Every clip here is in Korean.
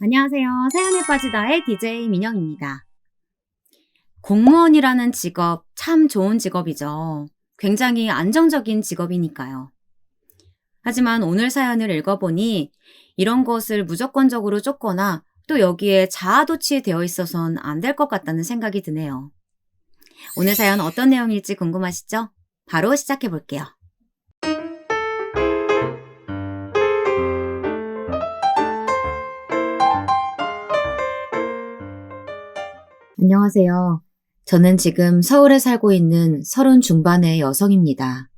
안녕하세요. 사연에 빠지다의 DJ 민영입니다. 공무원이라는 직업 참 좋은 직업이죠. 굉장히 안정적인 직업이니까요. 하지만 오늘 사연을 읽어보니 이런 것을 무조건적으로 쫓거나 또 여기에 자아도취되어 있어선 안 될 것 같다는 생각이 드네요. 오늘 사연 어떤 내용일지 궁금하시죠? 바로 시작해 볼게요. 안녕하세요. 저는 지금 서울에 살고 있는 30 중반의 여성입니다.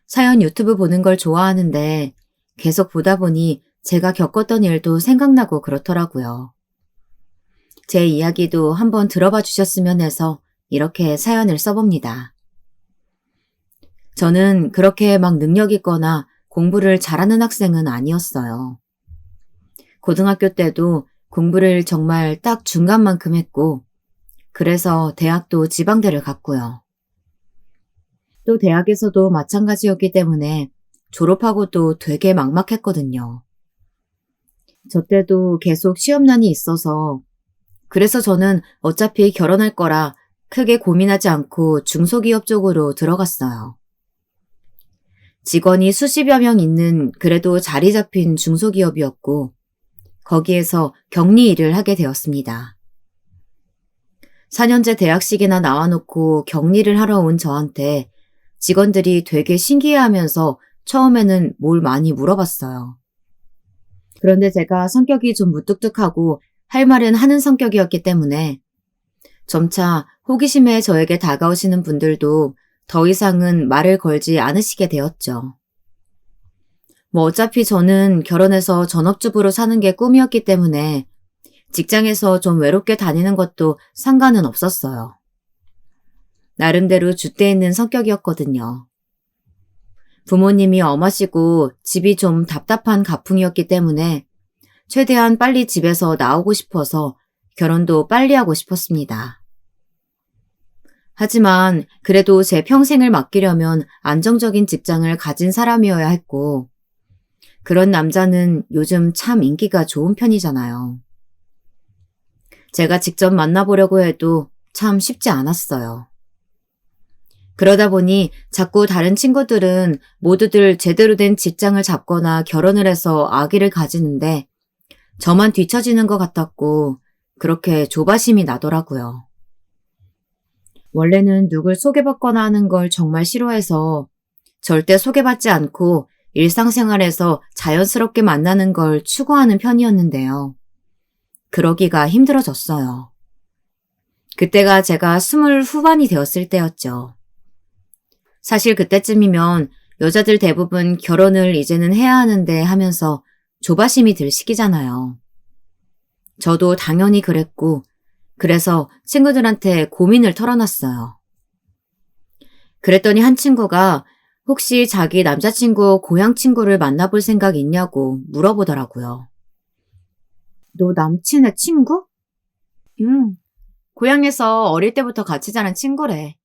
사연 유튜브 보는 걸 좋아하는데 계속 보다 보니 제가 겪었던 일도 생각나고 그렇더라고요. 제 이야기도 한번 들어봐 주셨으면 해서 이렇게 사연을 써봅니다. 저는 그렇게 막 능력 있거나 공부를 잘하는 학생은 아니었어요. 고등학교 때도 공부를 정말 딱 중간만큼 했고, 그래서 대학도 지방대를 갔고요. 또 대학에서도 마찬가지였기 때문에 졸업하고도 되게 막막했거든요. 저 때도 계속 시험난이 있어서 그래서 저는 어차피 결혼할 거라 크게 고민하지 않고 중소기업 쪽으로 들어갔어요. 직원이 수십여 명 있는 그래도 자리 잡힌 중소기업이었고 거기에서 격리 일을 하게 되었습니다. 4년제 대학식이나 나와놓고 격리를 하러 온 저한테 직원들이 되게 신기해하면서 처음에는 뭘 많이 물어봤어요. 그런데 제가 성격이 좀 무뚝뚝하고 할 말은 하는 성격이었기 때문에 점차 호기심에 저에게 다가오시는 분들도 더 이상은 말을 걸지 않으시게 되었죠. 어차피 저는 결혼해서 전업주부로 사는 게 꿈이었기 때문에 직장에서 좀 외롭게 다니는 것도 상관은 없었어요. 나름대로 줏대 있는 성격이었거든요. 부모님이 엄하시고 집이 좀 답답한 가풍이었기 때문에 최대한 빨리 집에서 나오고 싶어서 결혼도 빨리 하고 싶었습니다. 하지만 그래도 제 평생을 맡기려면 안정적인 직장을 가진 사람이어야 했고 그런 남자는 요즘 참 인기가 좋은 편이잖아요. 제가 직접 만나보려고 해도 참 쉽지 않았어요. 그러다 보니 자꾸 다른 친구들은 모두들 제대로 된 직장을 잡거나 결혼을 해서 아기를 가지는데 저만 뒤처지는 것 같았고 그렇게 조바심이 나더라고요. 원래는 누굴 소개받거나 하는 걸 정말 싫어해서 절대 소개받지 않고 일상생활에서 자연스럽게 만나는 걸 추구하는 편이었는데요. 그러기가 힘들어졌어요. 그때가 제가 20 후반이 되었을 때였죠. 사실 그때쯤이면 여자들 대부분 결혼을 이제는 해야 하는데 하면서 조바심이 들 시기잖아요. 저도 당연히 그랬고 그래서 친구들한테 고민을 털어놨어요. 그랬더니 한 친구가 혹시 자기 남자친구 고향 친구를 만나볼 생각 있냐고 물어보더라고요. 너 남친의 친구? 고향에서 어릴 때부터 같이 자란 친구래.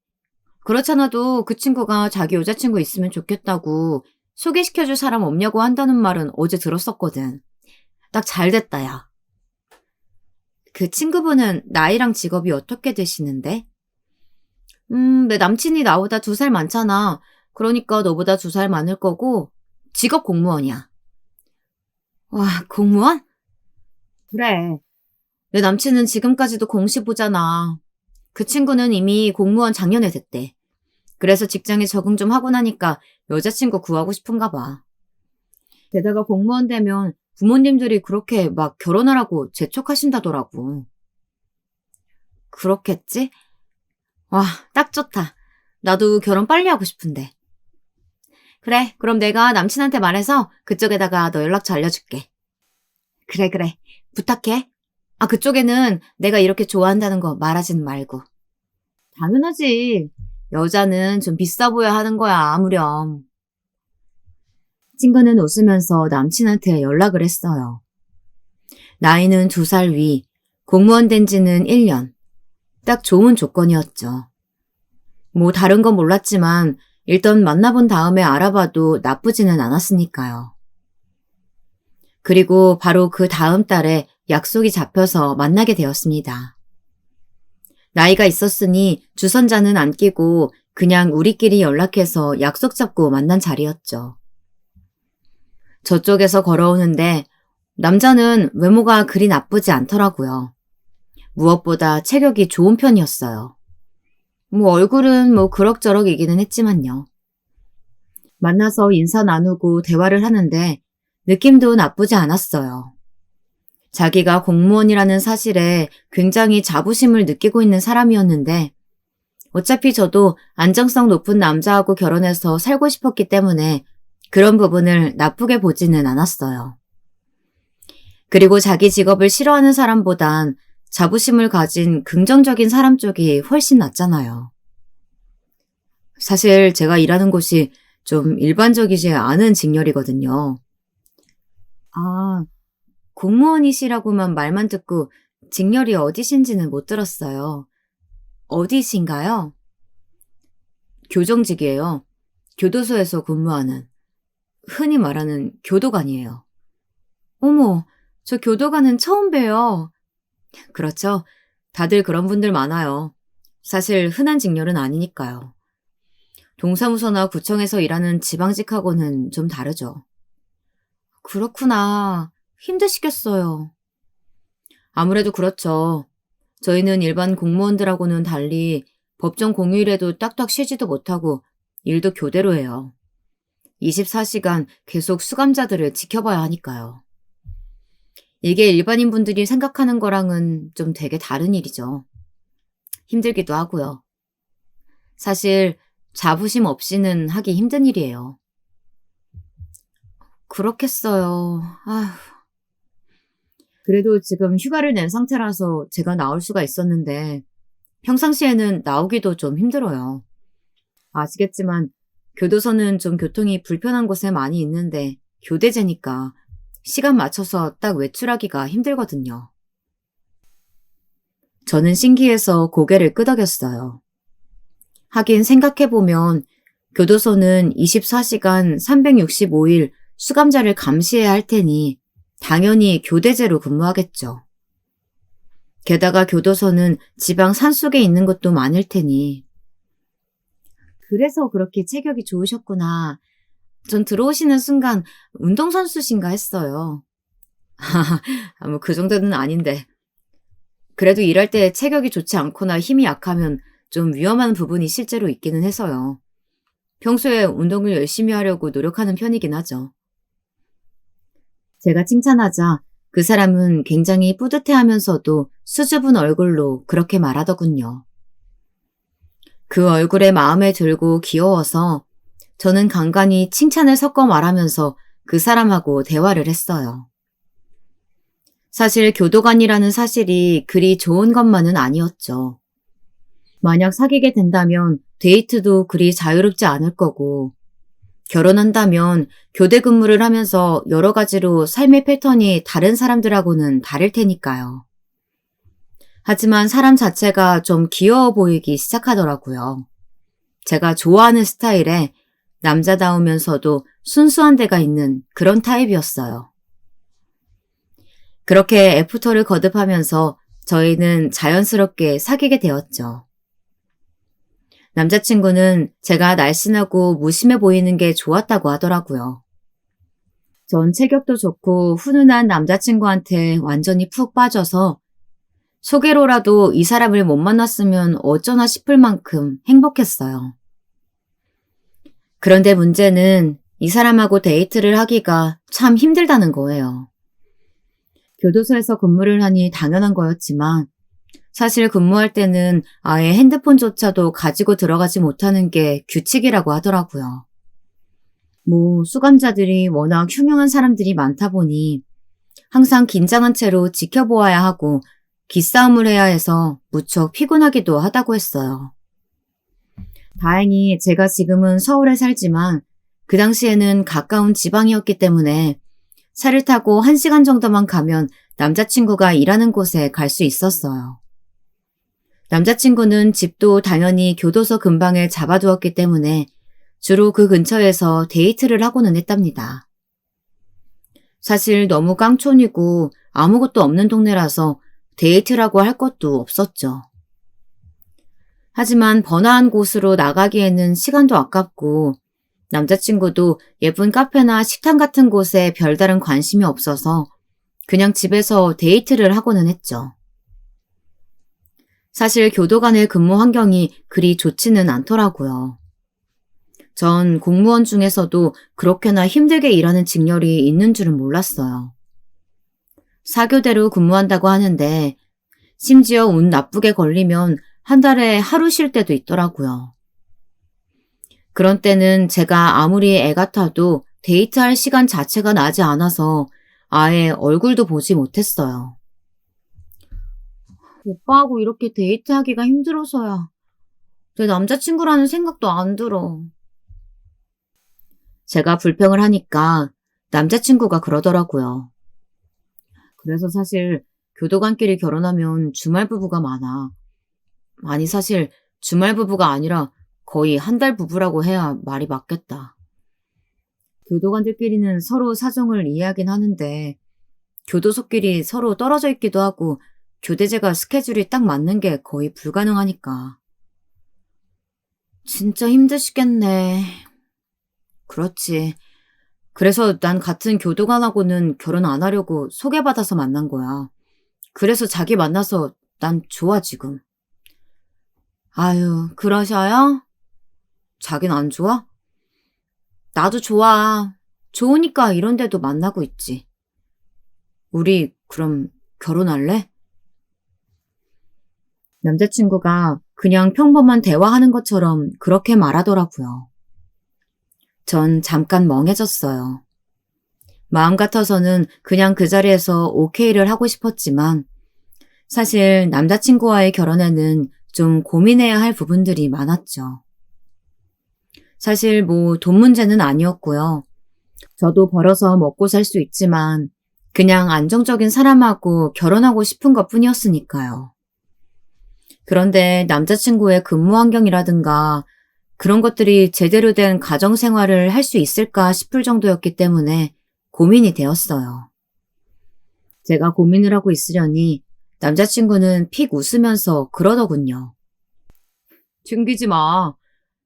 그렇잖아도 그 친구가 자기 여자친구 있으면 좋겠다고 소개시켜줄 사람 없냐고 한다는 말은 어제 들었었거든. 딱 잘됐다, 야. 그 친구분은 나이랑 직업이 어떻게 되시는데? 내 남친이 나보다 2살 많잖아. 그러니까 너보다 2살 많을 거고 직업 공무원이야. 와, 공무원? 그래. 내 남친은 지금까지도 공시보잖아. 그 친구는 이미 공무원 작년에 됐대. 그래서 직장에 적응 좀 하고 나니까 여자친구 구하고 싶은가 봐. 게다가 공무원 되면 부모님들이 그렇게 막 결혼하라고 재촉하신다더라고. 그렇겠지? 와, 딱 좋다. 나도 결혼 빨리 하고 싶은데. 그래, 그럼 내가 남친한테 말해서 그쪽에다가 너 연락처 알려줄게. 그래. 부탁해. 아, 그쪽에는 내가 이렇게 좋아한다는 거 말하지는 말고. 당연하지. 여자는 좀 비싸 보여야 하는 거야, 아무렴. 친구는 웃으면서 남친한테 연락을 했어요. 나이는 2살 위, 공무원 된 지는 1년. 딱 좋은 조건이었죠. 다른 건 몰랐지만 일단 만나본 다음에 알아봐도 나쁘지는 않았으니까요. 그리고 바로 그 다음 달에 약속이 잡혀서 만나게 되었습니다. 나이가 있었으니 주선자는 안 끼고 그냥 우리끼리 연락해서 약속 잡고 만난 자리였죠. 저쪽에서 걸어오는데 남자는 외모가 그리 나쁘지 않더라고요. 무엇보다 체격이 좋은 편이었어요. 얼굴은 그럭저럭이기는 했지만요. 만나서 인사 나누고 대화를 하는데 느낌도 나쁘지 않았어요. 자기가 공무원이라는 사실에 굉장히 자부심을 느끼고 있는 사람이었는데 어차피 저도 안정성 높은 남자하고 결혼해서 살고 싶었기 때문에 그런 부분을 나쁘게 보지는 않았어요. 그리고 자기 직업을 싫어하는 사람보단 자부심을 가진 긍정적인 사람 쪽이 훨씬 낫잖아요. 사실 제가 일하는 곳이 좀 일반적이지 않은 직렬이거든요. 아, 공무원이시라고만 말만 듣고 직렬이 어디신지는 못 들었어요. 어디신가요? 교정직이에요. 교도소에서 근무하는. 흔히 말하는 교도관이에요. 어머, 저 교도관은 처음 봬요. 그렇죠. 다들 그런 분들 많아요. 사실 흔한 직렬은 아니니까요. 동사무소나 구청에서 일하는 지방직하고는 좀 다르죠. 그렇구나. 힘드시겠어요. 아무래도 그렇죠. 저희는 일반 공무원들하고는 달리 법정 공휴일에도 딱딱 쉬지도 못하고 일도 교대로 해요. 24시간 계속 수감자들을 지켜봐야 하니까요. 이게 일반인 분들이 생각하는 거랑은 좀 되게 다른 일이죠. 힘들기도 하고요. 사실 자부심 없이는 하기 힘든 일이에요. 그렇겠어요. 아휴. 그래도 지금 휴가를 낸 상태라서 제가 나올 수가 있었는데 평상시에는 나오기도 좀 힘들어요. 아시겠지만 교도소는 좀 교통이 불편한 곳에 많이 있는데 교대제니까 시간 맞춰서 딱 외출하기가 힘들거든요. 저는 신기해서 고개를 끄덕였어요. 하긴 생각해보면 교도소는 24시간 365일 수감자를 감시해야 할 테니 당연히 교대제로 근무하겠죠. 게다가 교도소는 지방 산속에 있는 것도 많을 테니. 그래서 그렇게 체격이 좋으셨구나. 전 들어오시는 순간 운동선수신가 했어요. 그 정도는 아닌데. 그래도 일할 때 체격이 좋지 않거나 힘이 약하면 좀 위험한 부분이 실제로 있기는 해서요. 평소에 운동을 열심히 하려고 노력하는 편이긴 하죠. 제가 칭찬하자 그 사람은 굉장히 뿌듯해하면서도 수줍은 얼굴로 그렇게 말하더군요. 그 얼굴에 마음에 들고 귀여워서 저는 간간히 칭찬을 섞어 말하면서 그 사람하고 대화를 했어요. 사실 교도관이라는 사실이 그리 좋은 것만은 아니었죠. 만약 사귀게 된다면 데이트도 그리 자유롭지 않을 거고, 결혼한다면 교대 근무를 하면서 여러 가지로 삶의 패턴이 다른 사람들하고는 다를 테니까요. 하지만 사람 자체가 좀 귀여워 보이기 시작하더라고요. 제가 좋아하는 스타일에 남자다우면서도 순수한 데가 있는 그런 타입이었어요. 그렇게 애프터를 거듭하면서 저희는 자연스럽게 사귀게 되었죠. 남자친구는 제가 날씬하고 무심해 보이는 게 좋았다고 하더라고요. 전 체격도 좋고 훈훈한 남자친구한테 완전히 푹 빠져서 소개로라도 이 사람을 못 만났으면 어쩌나 싶을 만큼 행복했어요. 그런데 문제는 이 사람하고 데이트를 하기가 참 힘들다는 거예요. 교도소에서 근무를 하니 당연한 거였지만 사실 근무할 때는 아예 핸드폰조차도 가지고 들어가지 못하는 게 규칙이라고 하더라고요. 수감자들이 워낙 흉흉한 사람들이 많다 보니 항상 긴장한 채로 지켜보아야 하고 기싸움을 해야 해서 무척 피곤하기도 하다고 했어요. 다행히 제가 지금은 서울에 살지만 그 당시에는 가까운 지방이었기 때문에 차를 타고 1시간 정도만 가면 남자친구가 일하는 곳에 갈 수 있었어요. 남자친구는 집도 당연히 교도소 근방에 잡아두었기 때문에 주로 그 근처에서 데이트를 하고는 했답니다. 사실 너무 깡촌이고 아무것도 없는 동네라서 데이트라고 할 것도 없었죠. 하지만 번화한 곳으로 나가기에는 시간도 아깝고 남자친구도 예쁜 카페나 식당 같은 곳에 별다른 관심이 없어서 그냥 집에서 데이트를 하고는 했죠. 사실 교도관의 근무 환경이 그리 좋지는 않더라고요. 전 공무원 중에서도 그렇게나 힘들게 일하는 직렬이 있는 줄은 몰랐어요. 사교대로 근무한다고 하는데 심지어 운 나쁘게 걸리면 한 달에 하루 쉴 때도 있더라고요. 그런 때는 제가 아무리 애 같아도 데이트할 시간 자체가 나지 않아서 아예 얼굴도 보지 못했어요. 오빠하고 이렇게 데이트하기가 힘들어서야 내 남자친구라는 생각도 안 들어. 제가 불평을 하니까 남자친구가 그러더라고요. 그래서 사실 교도관끼리 결혼하면 주말 부부가 많아. 아니 사실 주말 부부가 아니라 거의 한 달 부부라고 해야 말이 맞겠다. 교도관들끼리는 서로 사정을 이해하긴 하는데 교도소끼리 서로 떨어져 있기도 하고 교대제가 스케줄이 딱 맞는 게 거의 불가능하니까. 진짜 힘드시겠네. 그렇지. 그래서 난 같은 교도관하고는 결혼 안 하려고 소개받아서 만난 거야. 그래서 자기 만나서 난 좋아 지금. 아유, 그러셔요? 자긴 안 좋아? 나도 좋아. 좋으니까 이런 데도 만나고 있지. 우리 그럼 결혼할래? 남자친구가 그냥 평범한 대화하는 것처럼 그렇게 말하더라고요. 전 잠깐 멍해졌어요. 마음 같아서는 그냥 그 자리에서 오케이를 하고 싶었지만 사실 남자친구와의 결혼에는 좀 고민해야 할 부분들이 많았죠. 사실 뭐 돈 문제는 아니었고요. 저도 벌어서 먹고 살 수 있지만 그냥 안정적인 사람하고 결혼하고 싶은 것 뿐이었으니까요. 그런데 남자친구의 근무 환경이라든가 그런 것들이 제대로 된 가정생활을 할 수 있을까 싶을 정도였기 때문에 고민이 되었어요. 제가 고민을 하고 있으려니 남자친구는 픽 웃으면서 그러더군요. 튕기지 마.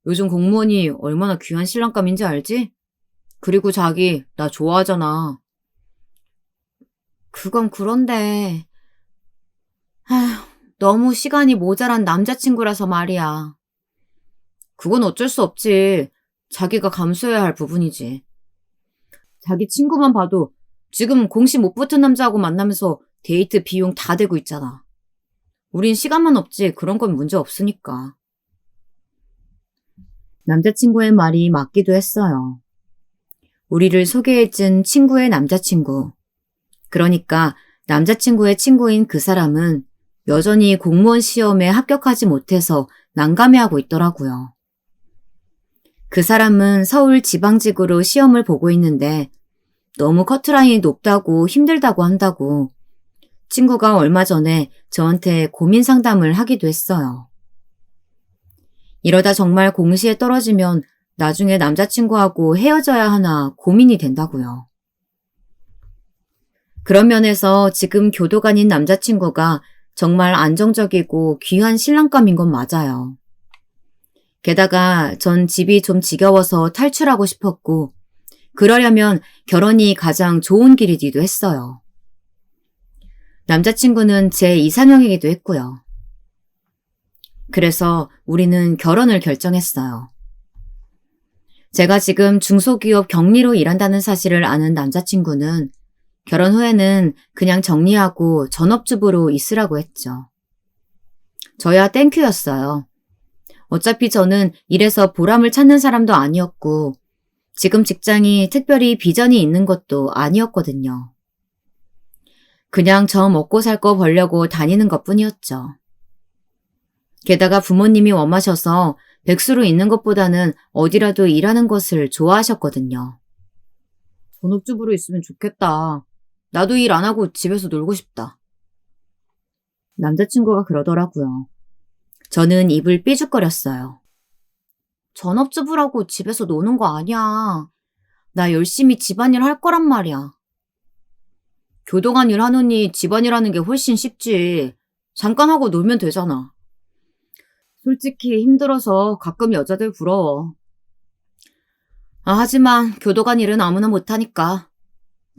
요즘 공무원이 얼마나 귀한 신랑감인지 알지? 그리고 자기 나 좋아하잖아. 그건 그런데 아휴, 너무 시간이 모자란 남자친구라서 말이야. 그건 어쩔 수 없지. 자기가 감수해야 할 부분이지. 자기 친구만 봐도 지금 공시 못 붙은 남자하고 만나면서 데이트 비용 다 대고 있잖아. 우린 시간만 없지 그런 건 문제 없으니까. 남자친구의 말이 맞기도 했어요. 우리를 소개해준 친구의 남자친구. 그러니까 남자친구의 친구인 그 사람은 여전히 공무원 시험에 합격하지 못해서 난감해하고 있더라고요. 그 사람은 서울 지방직으로 시험을 보고 있는데 너무 커트라인이 높다고 힘들다고 한다고 친구가 얼마 전에 저한테 고민 상담을 하기도 했어요. 이러다 정말 공시에 떨어지면 나중에 남자친구하고 헤어져야 하나 고민이 된다고요. 그런 면에서 지금 교도관인 남자친구가 정말 안정적이고 귀한 신랑감인 건 맞아요. 게다가 전 집이 좀 지겨워서 탈출하고 싶었고 그러려면 결혼이 가장 좋은 길이기도 했어요. 남자친구는 제 이상형이기도 했고요. 그래서 우리는 결혼을 결정했어요. 제가 지금 중소기업 격리로 일한다는 사실을 아는 남자친구는 결혼 후에는 그냥 정리하고 전업주부로 있으라고 했죠. 저야 땡큐였어요. 어차피 저는 일해서 보람을 찾는 사람도 아니었고 지금 직장이 특별히 비전이 있는 것도 아니었거든요. 그냥 저 먹고 살 거 벌려고 다니는 것뿐이었죠. 게다가 부모님이 원하셔서 백수로 있는 것보다는 어디라도 일하는 것을 좋아하셨거든요. 전업주부로 있으면 좋겠다. 나도 일 안 하고 집에서 놀고 싶다. 남자친구가 그러더라고요. 저는 입을 삐죽거렸어요. 전업주부라고 집에서 노는 거 아니야. 나 열심히 집안일 할 거란 말이야. 교도관 일 하느니 집안일 하는 게 훨씬 쉽지. 잠깐 하고 놀면 되잖아. 솔직히 힘들어서 가끔 여자들 부러워. 하지만 교도관 일은 아무나 못하니까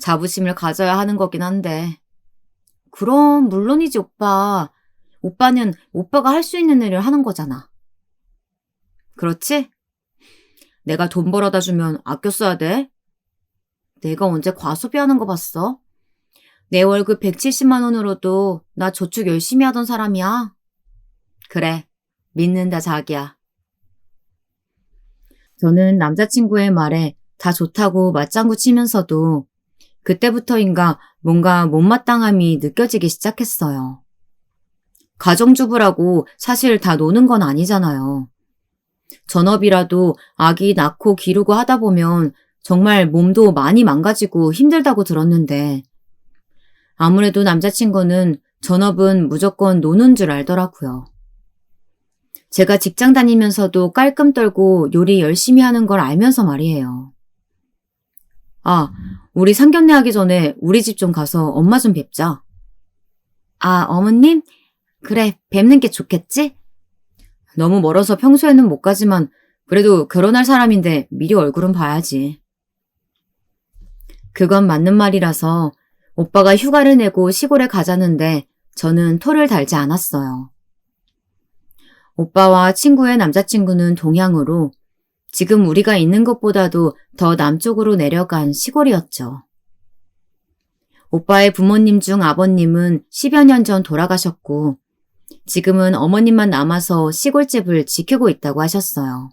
자부심을 가져야 하는 거긴 한데. 그럼 물론이지, 오빠. 오빠는 오빠가 할 수 있는 일을 하는 거잖아. 그렇지? 내가 돈 벌어다 주면 아껴 써야 돼? 내가 언제 과소비하는 거 봤어? 내 월급 170만 원으로도 나 저축 열심히 하던 사람이야. 그래, 믿는다, 자기야. 저는 남자친구의 말에 다 좋다고 맞장구 치면서도 그때부터인가 뭔가 못마땅함이 느껴지기 시작했어요. 가정주부라고 사실 다 노는 건 아니잖아요. 전업이라도 아기 낳고 기르고 하다 보면 정말 몸도 많이 망가지고 힘들다고 들었는데 아무래도 남자친구는 전업은 무조건 노는 줄 알더라고요. 제가 직장 다니면서도 깔끔 떨고 요리 열심히 하는 걸 알면서 말이에요. 우리 상견례 하기 전에 우리 집 좀 가서 엄마 좀 뵙자. 어머님? 그래, 뵙는 게 좋겠지? 너무 멀어서 평소에는 못 가지만 그래도 결혼할 사람인데 미리 얼굴은 봐야지. 그건 맞는 말이라서 오빠가 휴가를 내고 시골에 가자는데 저는 토를 달지 않았어요. 오빠와 친구의 남자친구는 동향으로 지금 우리가 있는 곳보다도 더 남쪽으로 내려간 시골이었죠. 오빠의 부모님 중 아버님은 10여 년 전 돌아가셨고 지금은 어머님만 남아서 시골집을 지키고 있다고 하셨어요.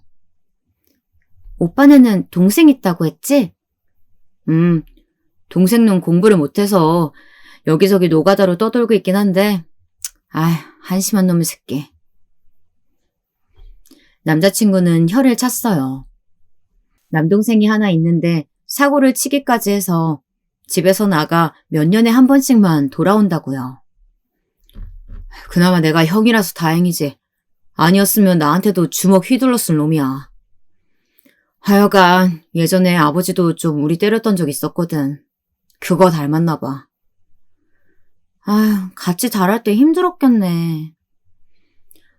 오빠네는 동생 있다고 했지? 동생은 공부를 못해서 여기저기 노가다로 떠돌고 있긴 한데 한심한 놈의 새끼. 남자친구는 혀를 찼어요. 남동생이 하나 있는데 사고를 치기까지 해서 집에서 나가 몇 년에 한 번씩만 돌아온다고요. 그나마 내가 형이라서 다행이지. 아니었으면 나한테도 주먹 휘둘렀을 놈이야. 하여간 예전에 아버지도 좀 우리 때렸던 적 있었거든. 그거 닮았나 봐. 같이 자랄 때 힘들었겠네.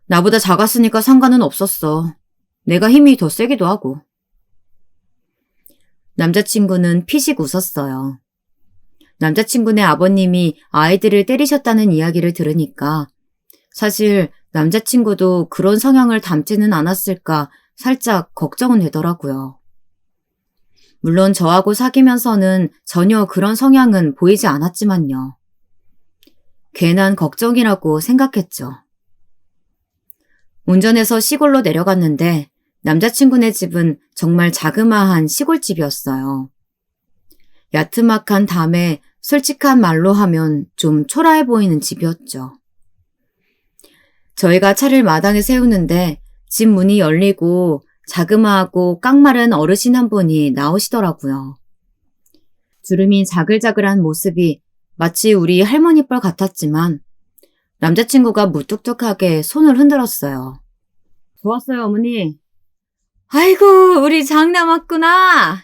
나보다 작았으니까 상관은 없었어. 내가 힘이 더 세기도 하고. 남자친구는 피식 웃었어요. 남자친구네 아버님이 아이들을 때리셨다는 이야기를 들으니까 사실 남자친구도 그런 성향을 닮지는 않았을까 살짝 걱정은 되더라고요. 물론 저하고 사귀면서는 전혀 그런 성향은 보이지 않았지만요. 괜한 걱정이라고 생각했죠. 운전해서 시골로 내려갔는데 남자친구네 집은 정말 자그마한 시골집이었어요. 야트막한 담에 솔직한 말로 하면 좀 초라해 보이는 집이었죠. 저희가 차를 마당에 세우는데 집 문이 열리고 자그마하고 깡마른 어르신 한 분이 나오시더라고요. 주름이 자글자글한 모습이 마치 우리 할머니 뻘 같았지만 남자친구가 무뚝뚝하게 손을 흔들었어요. 좋았어요, 어머니. 아이고, 우리 장남 왔구나.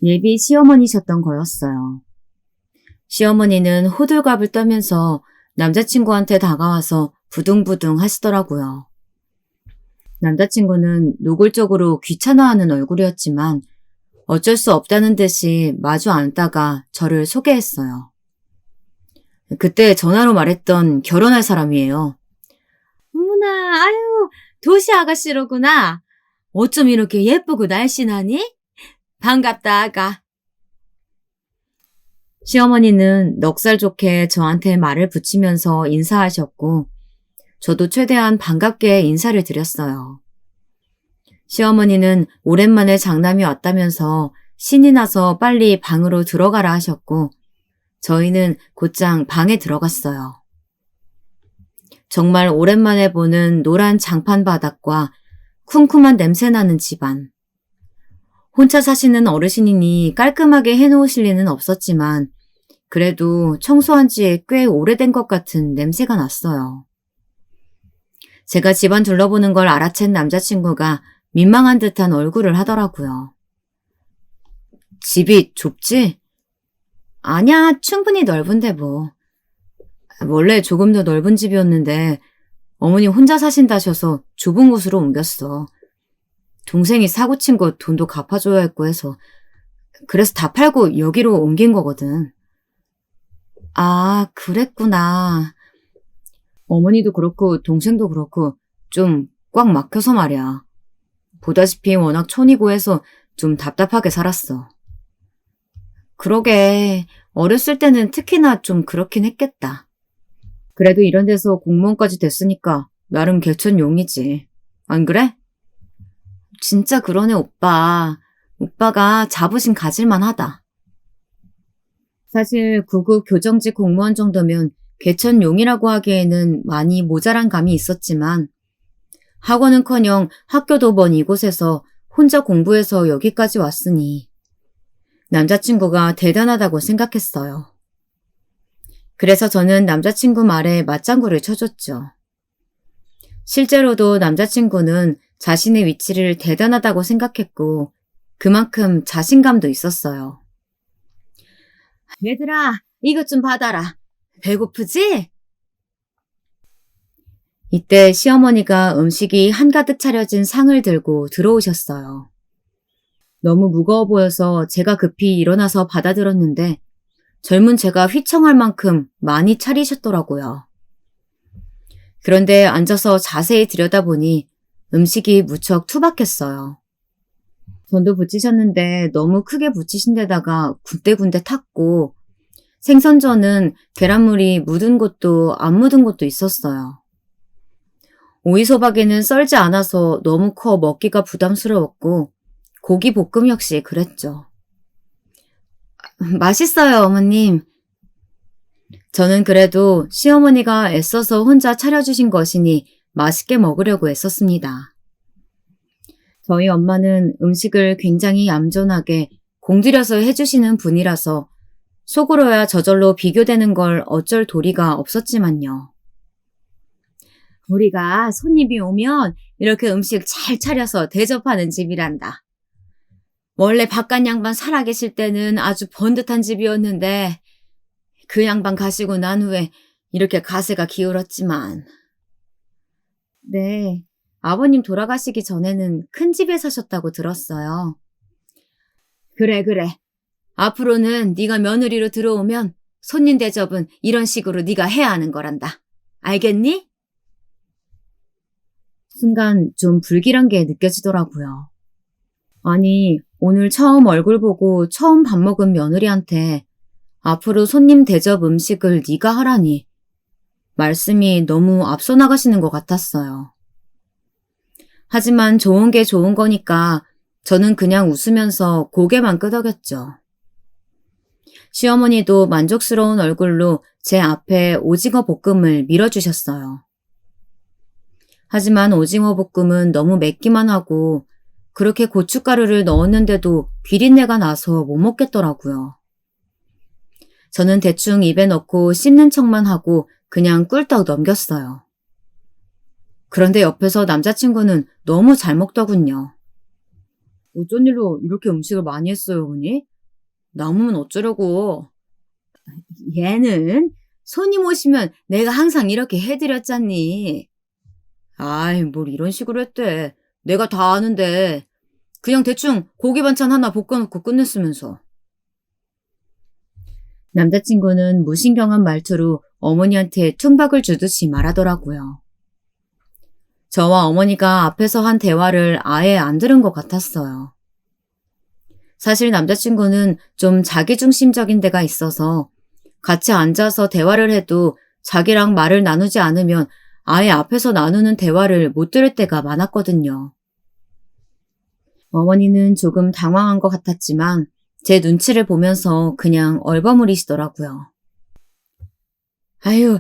예비 시어머니셨던 거였어요. 시어머니는 호들갑을 떨면서 남자친구한테 다가와서 부둥부둥 하시더라고요. 남자친구는 노골적으로 귀찮아하는 얼굴이었지만 어쩔 수 없다는 듯이 마주 앉다가 저를 소개했어요. 그때 전화로 말했던 결혼할 사람이에요. 어머나, 도시 아가씨로구나. 어쩜 이렇게 예쁘고 날씬하니? 반갑다, 아가. 시어머니는 넉살 좋게 저한테 말을 붙이면서 인사하셨고 저도 최대한 반갑게 인사를 드렸어요. 시어머니는 오랜만에 장남이 왔다면서 신이 나서 빨리 방으로 들어가라 하셨고 저희는 곧장 방에 들어갔어요. 정말 오랜만에 보는 노란 장판 바닥과 쿰쿰한 냄새나는 집안. 혼자 사시는 어르신이니 깔끔하게 해놓으실 리는 없었지만 그래도 청소한 지 꽤 오래된 것 같은 냄새가 났어요. 제가 집안 둘러보는 걸 알아챈 남자친구가 민망한 듯한 얼굴을 하더라고요. 집이 좁지? 아니야, 충분히 넓은데 뭐. 원래 조금 더 넓은 집이었는데 어머니 혼자 사신다셔서 좁은 곳으로 옮겼어. 동생이 사고 친 거 돈도 갚아줘야 했고 해서. 그래서 다 팔고 여기로 옮긴 거거든. 아, 그랬구나. 어머니도 그렇고 동생도 그렇고 좀 꽉 막혀서 말이야. 보다시피 워낙 촌이고 해서 좀 답답하게 살았어. 그러게, 어렸을 때는 특히나 좀 그렇긴 했겠다. 그래도 이런 데서 공무원까지 됐으니까 나름 개천용이지. 안 그래? 진짜 그러네, 오빠. 오빠가 자부심 가질만 하다. 사실 9급 교정직 공무원 정도면 개천용이라고 하기에는 많이 모자란 감이 있었지만 학원은커녕 학교도 먼 이곳에서 혼자 공부해서 여기까지 왔으니 남자친구가 대단하다고 생각했어요. 그래서 저는 남자친구 말에 맞장구를 쳐줬죠. 실제로도 남자친구는 자신의 위치를 대단하다고 생각했고 그만큼 자신감도 있었어요. 얘들아, 이것 좀 받아라. 배고프지? 이때 시어머니가 음식이 한가득 차려진 상을 들고 들어오셨어요. 너무 무거워 보여서 제가 급히 일어나서 받아들었는데 젊은 제가 휘청할 만큼 많이 차리셨더라고요. 그런데 앉아서 자세히 들여다보니 음식이 무척 투박했어요. 전도 부치셨는데 너무 크게 부치신 데다가 군데군데 탔고 생선전은 계란물이 묻은 곳도 안 묻은 곳도 있었어요. 오이소박이는 썰지 않아서 너무 커 먹기가 부담스러웠고 고기 볶음 역시 그랬죠. 맛있어요, 어머님. 저는 그래도 시어머니가 애써서 혼자 차려주신 것이니 맛있게 먹으려고 애썼습니다. 저희 엄마는 음식을 굉장히 얌전하게 공들여서 해주시는 분이라서 속으로야 저절로 비교되는 걸 어쩔 도리가 없었지만요. 우리가 손님이 오면 이렇게 음식 잘 차려서 대접하는 집이란다. 원래 바깥 양반 살아계실 때는 아주 번듯한 집이었는데 그 양반 가시고 난 후에 이렇게 가세가 기울었지만. 네, 아버님 돌아가시기 전에는 큰 집에 사셨다고 들었어요. 그래. 앞으로는 네가 며느리로 들어오면 손님 대접은 이런 식으로 네가 해야 하는 거란다. 알겠니? 순간 좀 불길한 게 느껴지더라고요. 아니, 오늘 처음 얼굴 보고 처음 밥 먹은 며느리한테 앞으로 손님 대접 음식을 네가 하라니 말씀이 너무 앞서 나가시는 것 같았어요. 하지만 좋은 게 좋은 거니까 저는 그냥 웃으면서 고개만 끄덕였죠. 시어머니도 만족스러운 얼굴로 제 앞에 오징어 볶음을 밀어주셨어요. 하지만 오징어 볶음은 너무 맵기만 하고 그렇게 고춧가루를 넣었는데도 비린내가 나서 못 먹겠더라고요. 저는 대충 입에 넣고 씹는 척만 하고 그냥 꿀떡 넘겼어요. 그런데 옆에서 남자친구는 너무 잘 먹더군요. 어쩐 일로 이렇게 음식을 많이 했어요, 어머니? 남으면 어쩌려고. 얘는 손님 오시면 내가 항상 이렇게 해드렸잖니. 아이, 뭘 이런 식으로 했대. 내가 다 아는데. 그냥 대충 고기 반찬 하나 볶아놓고 끝냈으면서. 남자친구는 무신경한 말투로 어머니한테 퉁박을 주듯이 말하더라고요. 저와 어머니가 앞에서 한 대화를 아예 안 들은 것 같았어요. 사실 남자친구는 좀 자기중심적인 데가 있어서 같이 앉아서 대화를 해도 자기랑 말을 나누지 않으면 아예 앞에서 나누는 대화를 못 들을 때가 많았거든요. 어머니는 조금 당황한 것 같았지만 제 눈치를 보면서 그냥 얼버무리시더라고요. 아유,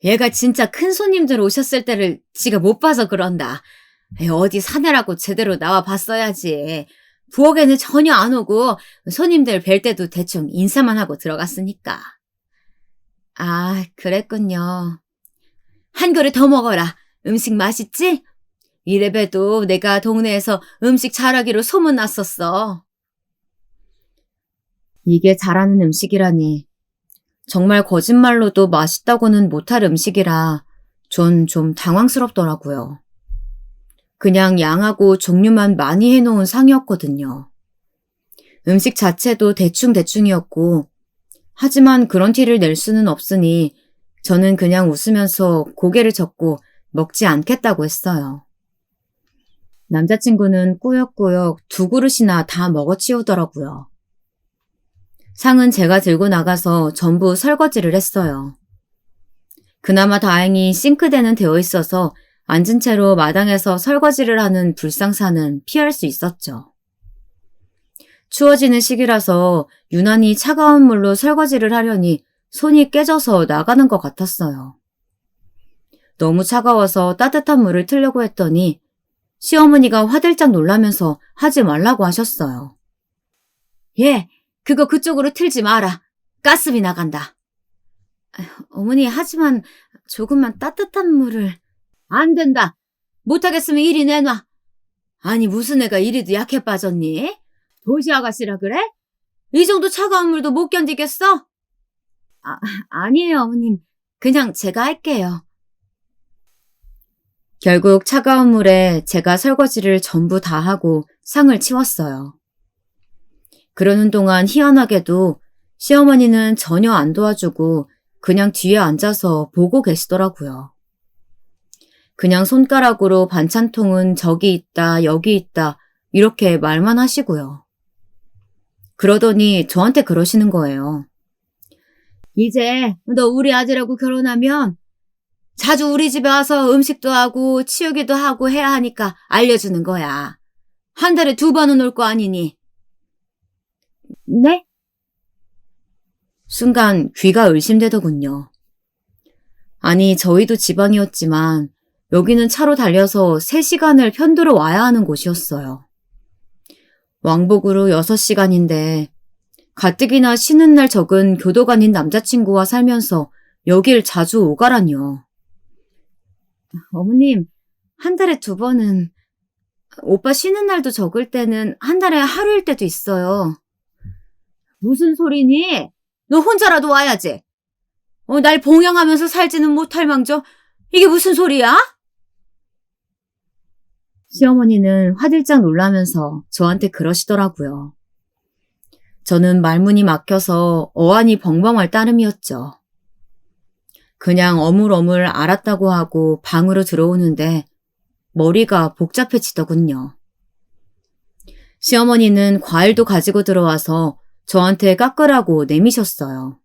얘가 진짜 큰 손님들 오셨을 때를 지가 못 봐서 그런다. 어디 사내라고 제대로 나와 봤어야지. 부엌에는 전혀 안 오고 손님들 뵐 때도 대충 인사만 하고 들어갔으니까. 아, 그랬군요. 한 그릇 더 먹어라. 음식 맛있지? 이래봬도 내가 동네에서 음식 잘하기로 소문났었어. 이게 잘하는 음식이라니. 정말 거짓말로도 맛있다고는 못할 음식이라 전 좀 당황스럽더라고요. 그냥 양하고 종류만 많이 해놓은 상이었거든요. 음식 자체도 대충대충이었고, 하지만 그런 티를 낼 수는 없으니 저는 그냥 웃으면서 고개를 젓고 먹지 않겠다고 했어요. 남자친구는 꾸역꾸역 2그릇이나 다 먹어치우더라고요. 상은 제가 들고 나가서 전부 설거지를 했어요. 그나마 다행히 싱크대는 되어 있어서 앉은 채로 마당에서 설거지를 하는 불상사는 피할 수 있었죠. 추워지는 시기라서 유난히 차가운 물로 설거지를 하려니 손이 깨져서 나가는 것 같았어요. 너무 차가워서 따뜻한 물을 틀려고 했더니 시어머니가 화들짝 놀라면서 하지 말라고 하셨어요. 예, 그거 그쪽으로 틀지 마라. 가스비 나간다. 어머니, 하지만 조금만 따뜻한 물을. 안 된다. 못하겠으면 이리 내놔. 아니, 무슨 애가 이리도 약해 빠졌니? 도시 아가씨라 그래? 이 정도 차가운 물도 못 견디겠어? 아니에요, 어머님. 그냥 제가 할게요. 결국 차가운 물에 제가 설거지를 전부 다 하고 상을 치웠어요. 그러는 동안 희한하게도 시어머니는 전혀 안 도와주고 그냥 뒤에 앉아서 보고 계시더라고요. 그냥 손가락으로 반찬통은 저기 있다, 여기 있다 이렇게 말만 하시고요. 그러더니 저한테 그러시는 거예요. 이제 너 우리 아들하고 결혼하면 자주 우리 집에 와서 음식도 하고 치우기도 하고 해야 하니까 알려주는 거야. 한 달에 2번은 올 거 아니니. 네? 순간 귀가 의심되더군요. 아니, 저희도 지방이었지만 여기는 차로 달려서 3시간을 편도로 와야 하는 곳이었어요. 왕복으로 6시간인데 가뜩이나 쉬는 날 적은 교도관인 남자친구와 살면서 여길 자주 오가라니요. 어머님, 한 달에 2번은 오빠 쉬는 날도 적을 때는 한 달에 하루일 때도 있어요. 무슨 소리니? 너 혼자라도 와야지. 날 봉양하면서 살지는 못할 망정 이게 무슨 소리야? 시어머니는 화들짝 놀라면서 저한테 그러시더라고요. 저는 말문이 막혀서 어안이 벙벙할 따름이었죠. 그냥 어물어물 알았다고 하고 방으로 들어오는데 머리가 복잡해지더군요. 시어머니는 과일도 가지고 들어와서 저한테 깎으라고 내미셨어요.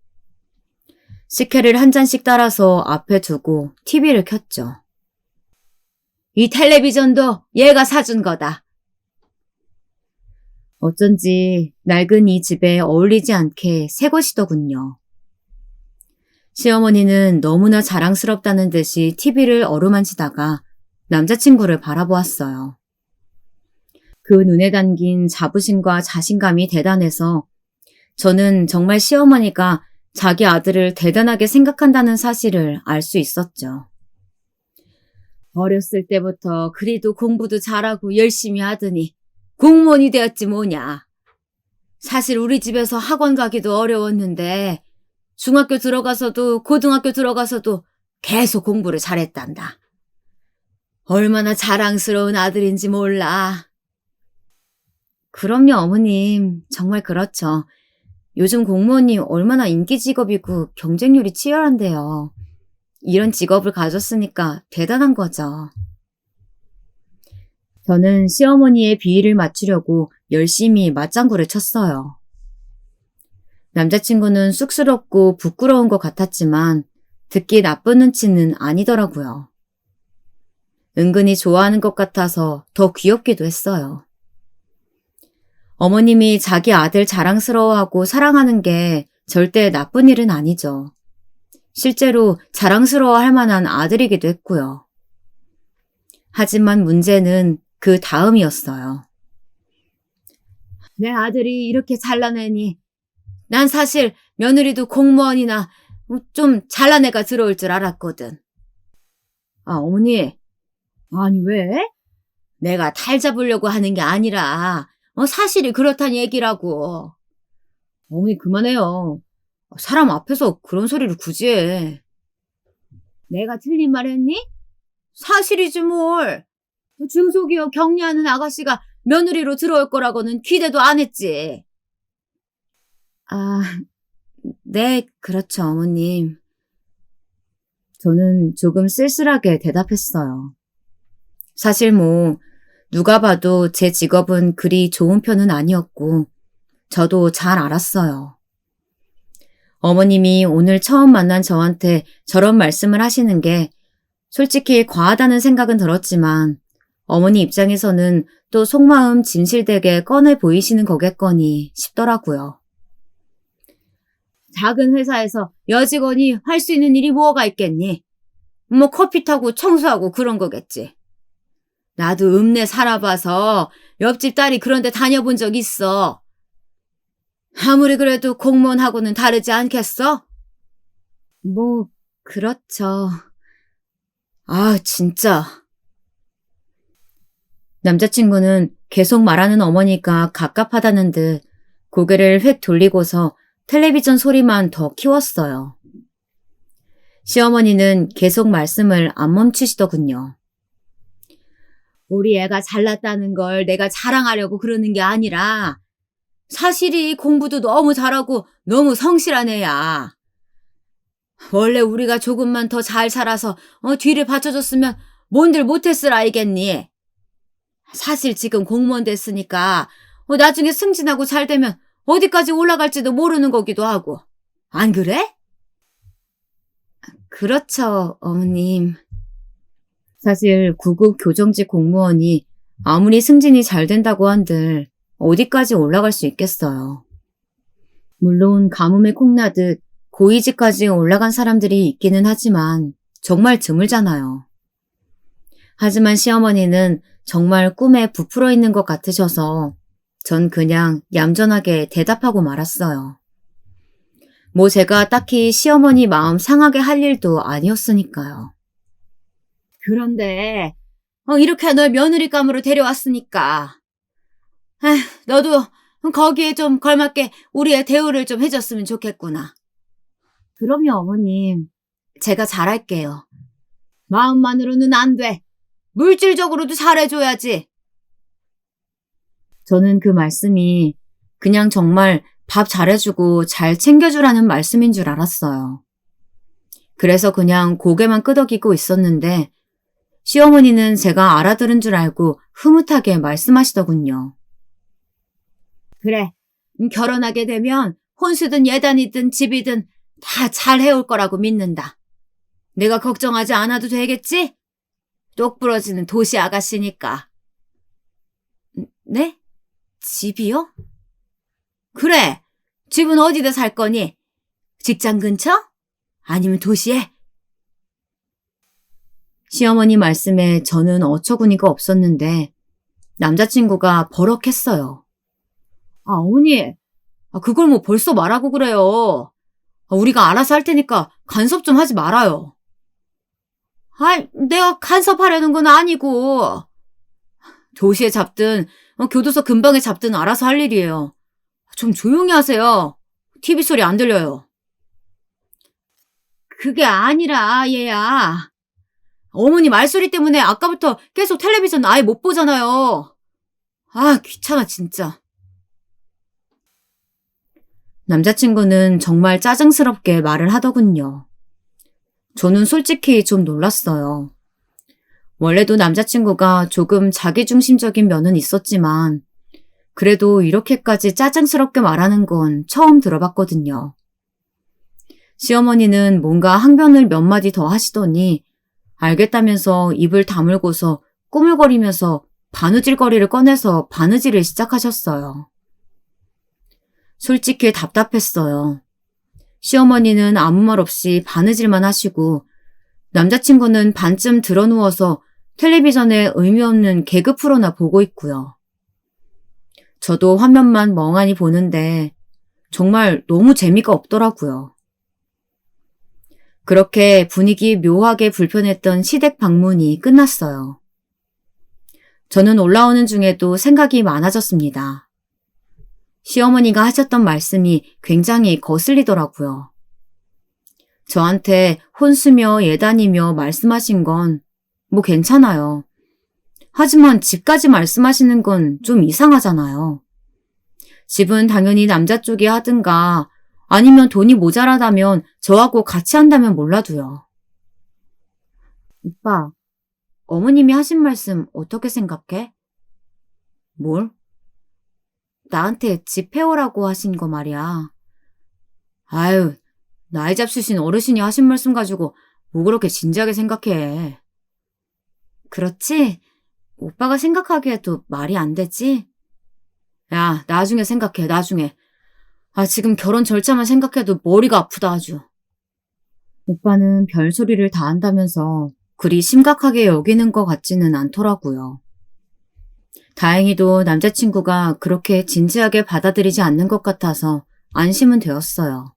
식혜를 한 잔씩 따라서 앞에 두고 TV를 켰죠. 이 텔레비전도 얘가 사준 거다. 어쩐지 낡은 이 집에 어울리지 않게 새 것이더군요. 시어머니는 너무나 자랑스럽다는 듯이 TV를 어루만지다가 남자친구를 바라보았어요. 그 눈에 담긴 자부심과 자신감이 대단해서 저는 정말 시어머니가 자기 아들을 대단하게 생각한다는 사실을 알 수 있었죠. 어렸을 때부터 그리도 공부도 잘하고 열심히 하더니 공무원이 되었지 뭐냐. 사실 우리 집에서 학원 가기도 어려웠는데 중학교 들어가서도 고등학교 들어가서도 계속 공부를 잘했단다. 얼마나 자랑스러운 아들인지 몰라. 그럼요, 어머님. 정말 그렇죠. 요즘 공무원이 얼마나 인기 직업이고 경쟁률이 치열한데요. 이런 직업을 가졌으니까 대단한 거죠. 저는 시어머니의 비위를 맞추려고 열심히 맞장구를 쳤어요. 남자친구는 쑥스럽고 부끄러운 것 같았지만 듣기 나쁜 눈치는 아니더라고요. 은근히 좋아하는 것 같아서 더 귀엽기도 했어요. 어머님이 자기 아들 자랑스러워하고 사랑하는 게 절대 나쁜 일은 아니죠. 실제로 자랑스러워할 만한 아들이기도 했고요. 하지만 문제는 그 다음이었어요. 내 아들이 이렇게 잘난 애니 난 사실 며느리도 공무원이나 좀 잘난 애가 들어올 줄 알았거든. 어머니. 아니 왜? 내가 탈 잡으려고 하는 게 아니라 사실이 그렇다는 얘기라고. 어머니 그만해요. 사람 앞에서 그런 소리를 굳이 해. 내가 틀린 말 했니? 사실이지 뭘. 중소기업 격리하는 아가씨가 며느리로 들어올 거라고는 기대도 안 했지. 아, 네, 그렇죠, 어머님. 저는 조금 쓸쓸하게 대답했어요. 사실 뭐, 누가 봐도 제 직업은 그리 좋은 편은 아니었고, 저도 잘 알았어요. 어머님이 오늘 처음 만난 저한테 저런 말씀을 하시는 게 솔직히 과하다는 생각은 들었지만, 어머니 입장에서는 또 속마음 진실되게 꺼내 보이시는 거겠거니 싶더라고요. 작은 회사에서 여직원이 할 수 있는 일이 뭐가 있겠니? 뭐 커피 타고 청소하고 그런 거겠지. 나도 읍내 살아봐서 옆집 딸이 그런 데 다녀본 적 있어. 아무리 그래도 공무원하고는 다르지 않겠어? 뭐, 그렇죠. 아, 진짜. 남자친구는 계속 말하는 어머니가 갑갑하다는 듯 고개를 휙 돌리고서 텔레비전 소리만 더 키웠어요. 시어머니는 계속 말씀을 안 멈추시더군요. 우리 애가 잘났다는 걸 내가 자랑하려고 그러는 게 아니라 사실이 공부도 너무 잘하고 너무 성실한 애야. 원래 우리가 조금만 더 잘 살아서 뒤를 받쳐줬으면 뭔들 못했을 아이겠니? 사실 지금 공무원 됐으니까 나중에 승진하고 잘 되면 어디까지 올라갈지도 모르는 거기도 하고. 안 그래? 그렇죠, 어머님. 사실 구급 교정직 공무원이 아무리 승진이 잘 된다고 한들 어디까지 올라갈 수 있겠어요. 물론 가뭄에 콩나듯 고위직까지 올라간 사람들이 있기는 하지만 정말 드물잖아요. 하지만 시어머니는 정말 꿈에 부풀어 있는 것 같으셔서 전 그냥 얌전하게 대답하고 말았어요. 뭐 제가 딱히 시어머니 마음 상하게 할 일도 아니었으니까요. 그런데 이렇게 널 며느리감으로 데려왔으니까 너도 거기에 좀 걸맞게 우리의 대우를 좀 해줬으면 좋겠구나. 그럼요, 어머님. 제가 잘할게요. 마음만으로는 안 돼. 물질적으로도 잘해줘야지. 저는 그 말씀이 그냥 정말 밥 잘해주고 잘 챙겨주라는 말씀인 줄 알았어요. 그래서 그냥 고개만 끄덕이고 있었는데 시어머니는 제가 알아들은 줄 알고 흐뭇하게 말씀하시더군요. 그래, 결혼하게 되면 혼수든 예단이든 집이든 다 잘 해올 거라고 믿는다. 내가 걱정하지 않아도 되겠지? 똑 부러지는 도시 아가씨니까. 네? 집이요? 그래, 집은 어디다 살 거니? 직장 근처? 아니면 도시에? 시어머니 말씀에 저는 어처구니가 없었는데 남자친구가 버럭했어요. 어머니, 그걸 뭐 벌써 말하고 그래요. 우리가 알아서 할 테니까 간섭 좀 하지 말아요. 내가 간섭하려는 건 아니고 도시에 잡든 교도소 근방에 잡든 알아서 할 일이에요. 좀 조용히 하세요. TV 소리 안 들려요. 그게 아니라 얘야. 어머니 말소리 때문에 아까부터 계속 텔레비전 아예 못 보잖아요. 귀찮아 진짜. 남자친구는 정말 짜증스럽게 말을 하더군요. 저는 솔직히 좀 놀랐어요. 원래도 남자친구가 조금 자기중심적인 면은 있었지만 그래도 이렇게까지 짜증스럽게 말하는 건 처음 들어봤거든요. 시어머니는 뭔가 항변을 몇 마디 더 하시더니 알겠다면서 입을 다물고서 꾸물거리면서 바느질거리를 꺼내서 바느질을 시작하셨어요. 솔직히 답답했어요. 시어머니는 아무 말 없이 바느질만 하시고 남자친구는 반쯤 드러누워서 텔레비전에 의미 없는 개그 프로나 보고 있고요. 저도 화면만 멍하니 보는데 정말 너무 재미가 없더라고요. 그렇게 분위기 묘하게 불편했던 시댁 방문이 끝났어요. 저는 올라오는 중에도 생각이 많아졌습니다. 시어머니가 하셨던 말씀이 굉장히 거슬리더라고요. 저한테 혼수며 예단이며 말씀하신 건 뭐 괜찮아요. 하지만 집까지 말씀하시는 건 좀 이상하잖아요. 집은 당연히 남자 쪽이 하든가 아니면 돈이 모자라다면 저하고 같이 한다면 몰라도요. 오빠, 어머님이 하신 말씀 어떻게 생각해? 뭘? 나한테 집 해오라고 하신 거 말이야. 아유, 나이 잡수신 어르신이 하신 말씀 가지고 뭐 그렇게 진지하게 생각해. 그렇지? 오빠가 생각하기에도 말이 안 되지? 야, 나중에 생각해, 나중에. 지금 결혼 절차만 생각해도 머리가 아프다 아주. 오빠는 별소리를 다 한다면서 그리 심각하게 여기는 것 같지는 않더라고요. 다행히도 남자친구가 그렇게 진지하게 받아들이지 않는 것 같아서 안심은 되었어요.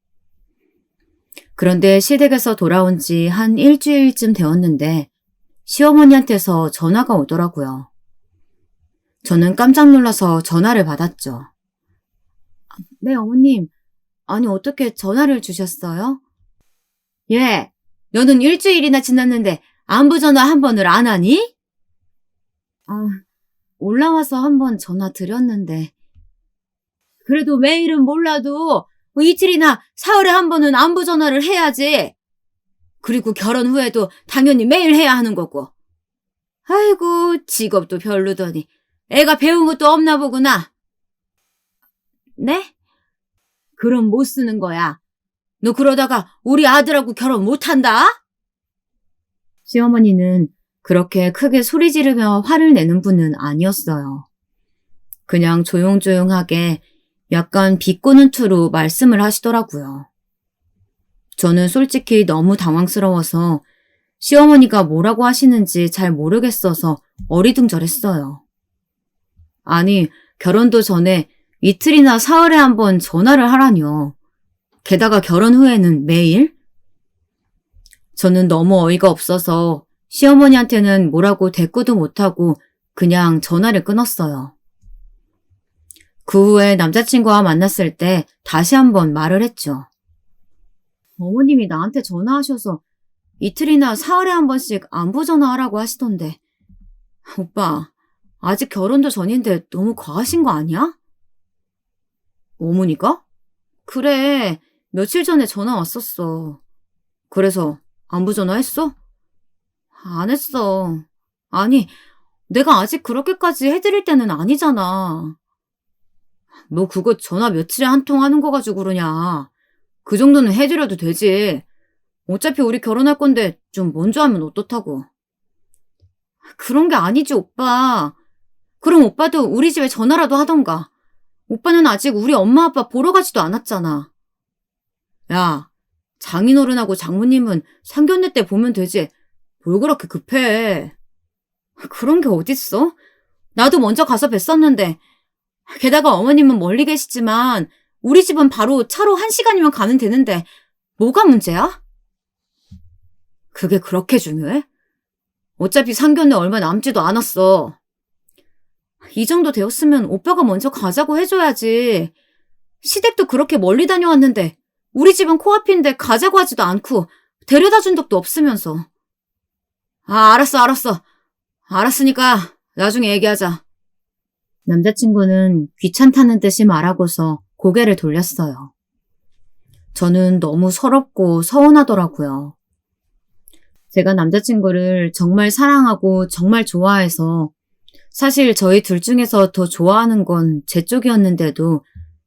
그런데 시댁에서 돌아온 지 한 일주일쯤 되었는데 시어머니한테서 전화가 오더라고요. 저는 깜짝 놀라서 전화를 받았죠. 네, 어머님. 아니, 어떻게 전화를 주셨어요? 예, 너는 일주일이나 지났는데 안부 전화 한 번을 안 하니? 올라와서 한 번 전화 드렸는데. 그래도 매일은 몰라도 이틀이나 사흘에 한 번은 안부 전화를 해야지. 그리고 결혼 후에도 당연히 매일 해야 하는 거고. 아이고, 직업도 별로더니 애가 배운 것도 없나 보구나. 네? 그럼 못 쓰는 거야. 너 그러다가 우리 아들하고 결혼 못한다? 시어머니는 그렇게 크게 소리 지르며 화를 내는 분은 아니었어요. 그냥 조용조용하게 약간 비꼬는 투로 말씀을 하시더라고요. 저는 솔직히 너무 당황스러워서 시어머니가 뭐라고 하시는지 잘 모르겠어서 어리둥절했어요. 아니, 결혼도 전에 이틀이나 사흘에 한 번 전화를 하라뇨. 게다가 결혼 후에는 매일? 저는 너무 어이가 없어서 시어머니한테는 뭐라고 대꾸도 못하고 그냥 전화를 끊었어요. 그 후에 남자친구와 만났을 때 다시 한번 말을 했죠. 어머님이 나한테 전화하셔서 이틀이나 사흘에 한 번씩 안부 전화하라고 하시던데. 오빠, 아직 결혼도 전인데 너무 과하신 거 아니야? 어머니가? 그래, 며칠 전에 전화 왔었어. 그래서 안부 전화했어? 안 했어. 아니, 내가 아직 그렇게까지 해드릴 때는 아니잖아. 너 그거 전화 며칠에 한 통 하는 거 가지고 그러냐. 그 정도는 해드려도 되지. 어차피 우리 결혼할 건데 좀 먼저 하면 어떻다고. 그런 게 아니지, 오빠. 그럼 오빠도 우리 집에 전화라도 하던가. 오빠는 아직 우리 엄마 아빠 보러 가지도 않았잖아. 야, 장인어른하고 장모님은 상견례 때 보면 되지. 뭘 그렇게 급해. 그런 게 어딨어? 나도 먼저 가서 뵀었는데. 게다가 어머님은 멀리 계시지만 우리 집은 바로 차로 1시간이면 가면 되는데 뭐가 문제야? 그게 그렇게 중요해? 어차피 상견례 얼마 남지도 않았어. 이 정도 되었으면 오빠가 먼저 가자고 해줘야지. 시댁도 그렇게 멀리 다녀왔는데 우리 집은 코앞인데 가자고 하지도 않고 데려다 준 적도 없으면서. 알았어. 알았으니까 나중에 얘기하자. 남자친구는 귀찮다는 듯이 말하고서 고개를 돌렸어요. 저는 너무 서럽고 서운하더라고요. 제가 남자친구를 정말 사랑하고 정말 좋아해서 사실 저희 둘 중에서 더 좋아하는 건 제 쪽이었는데도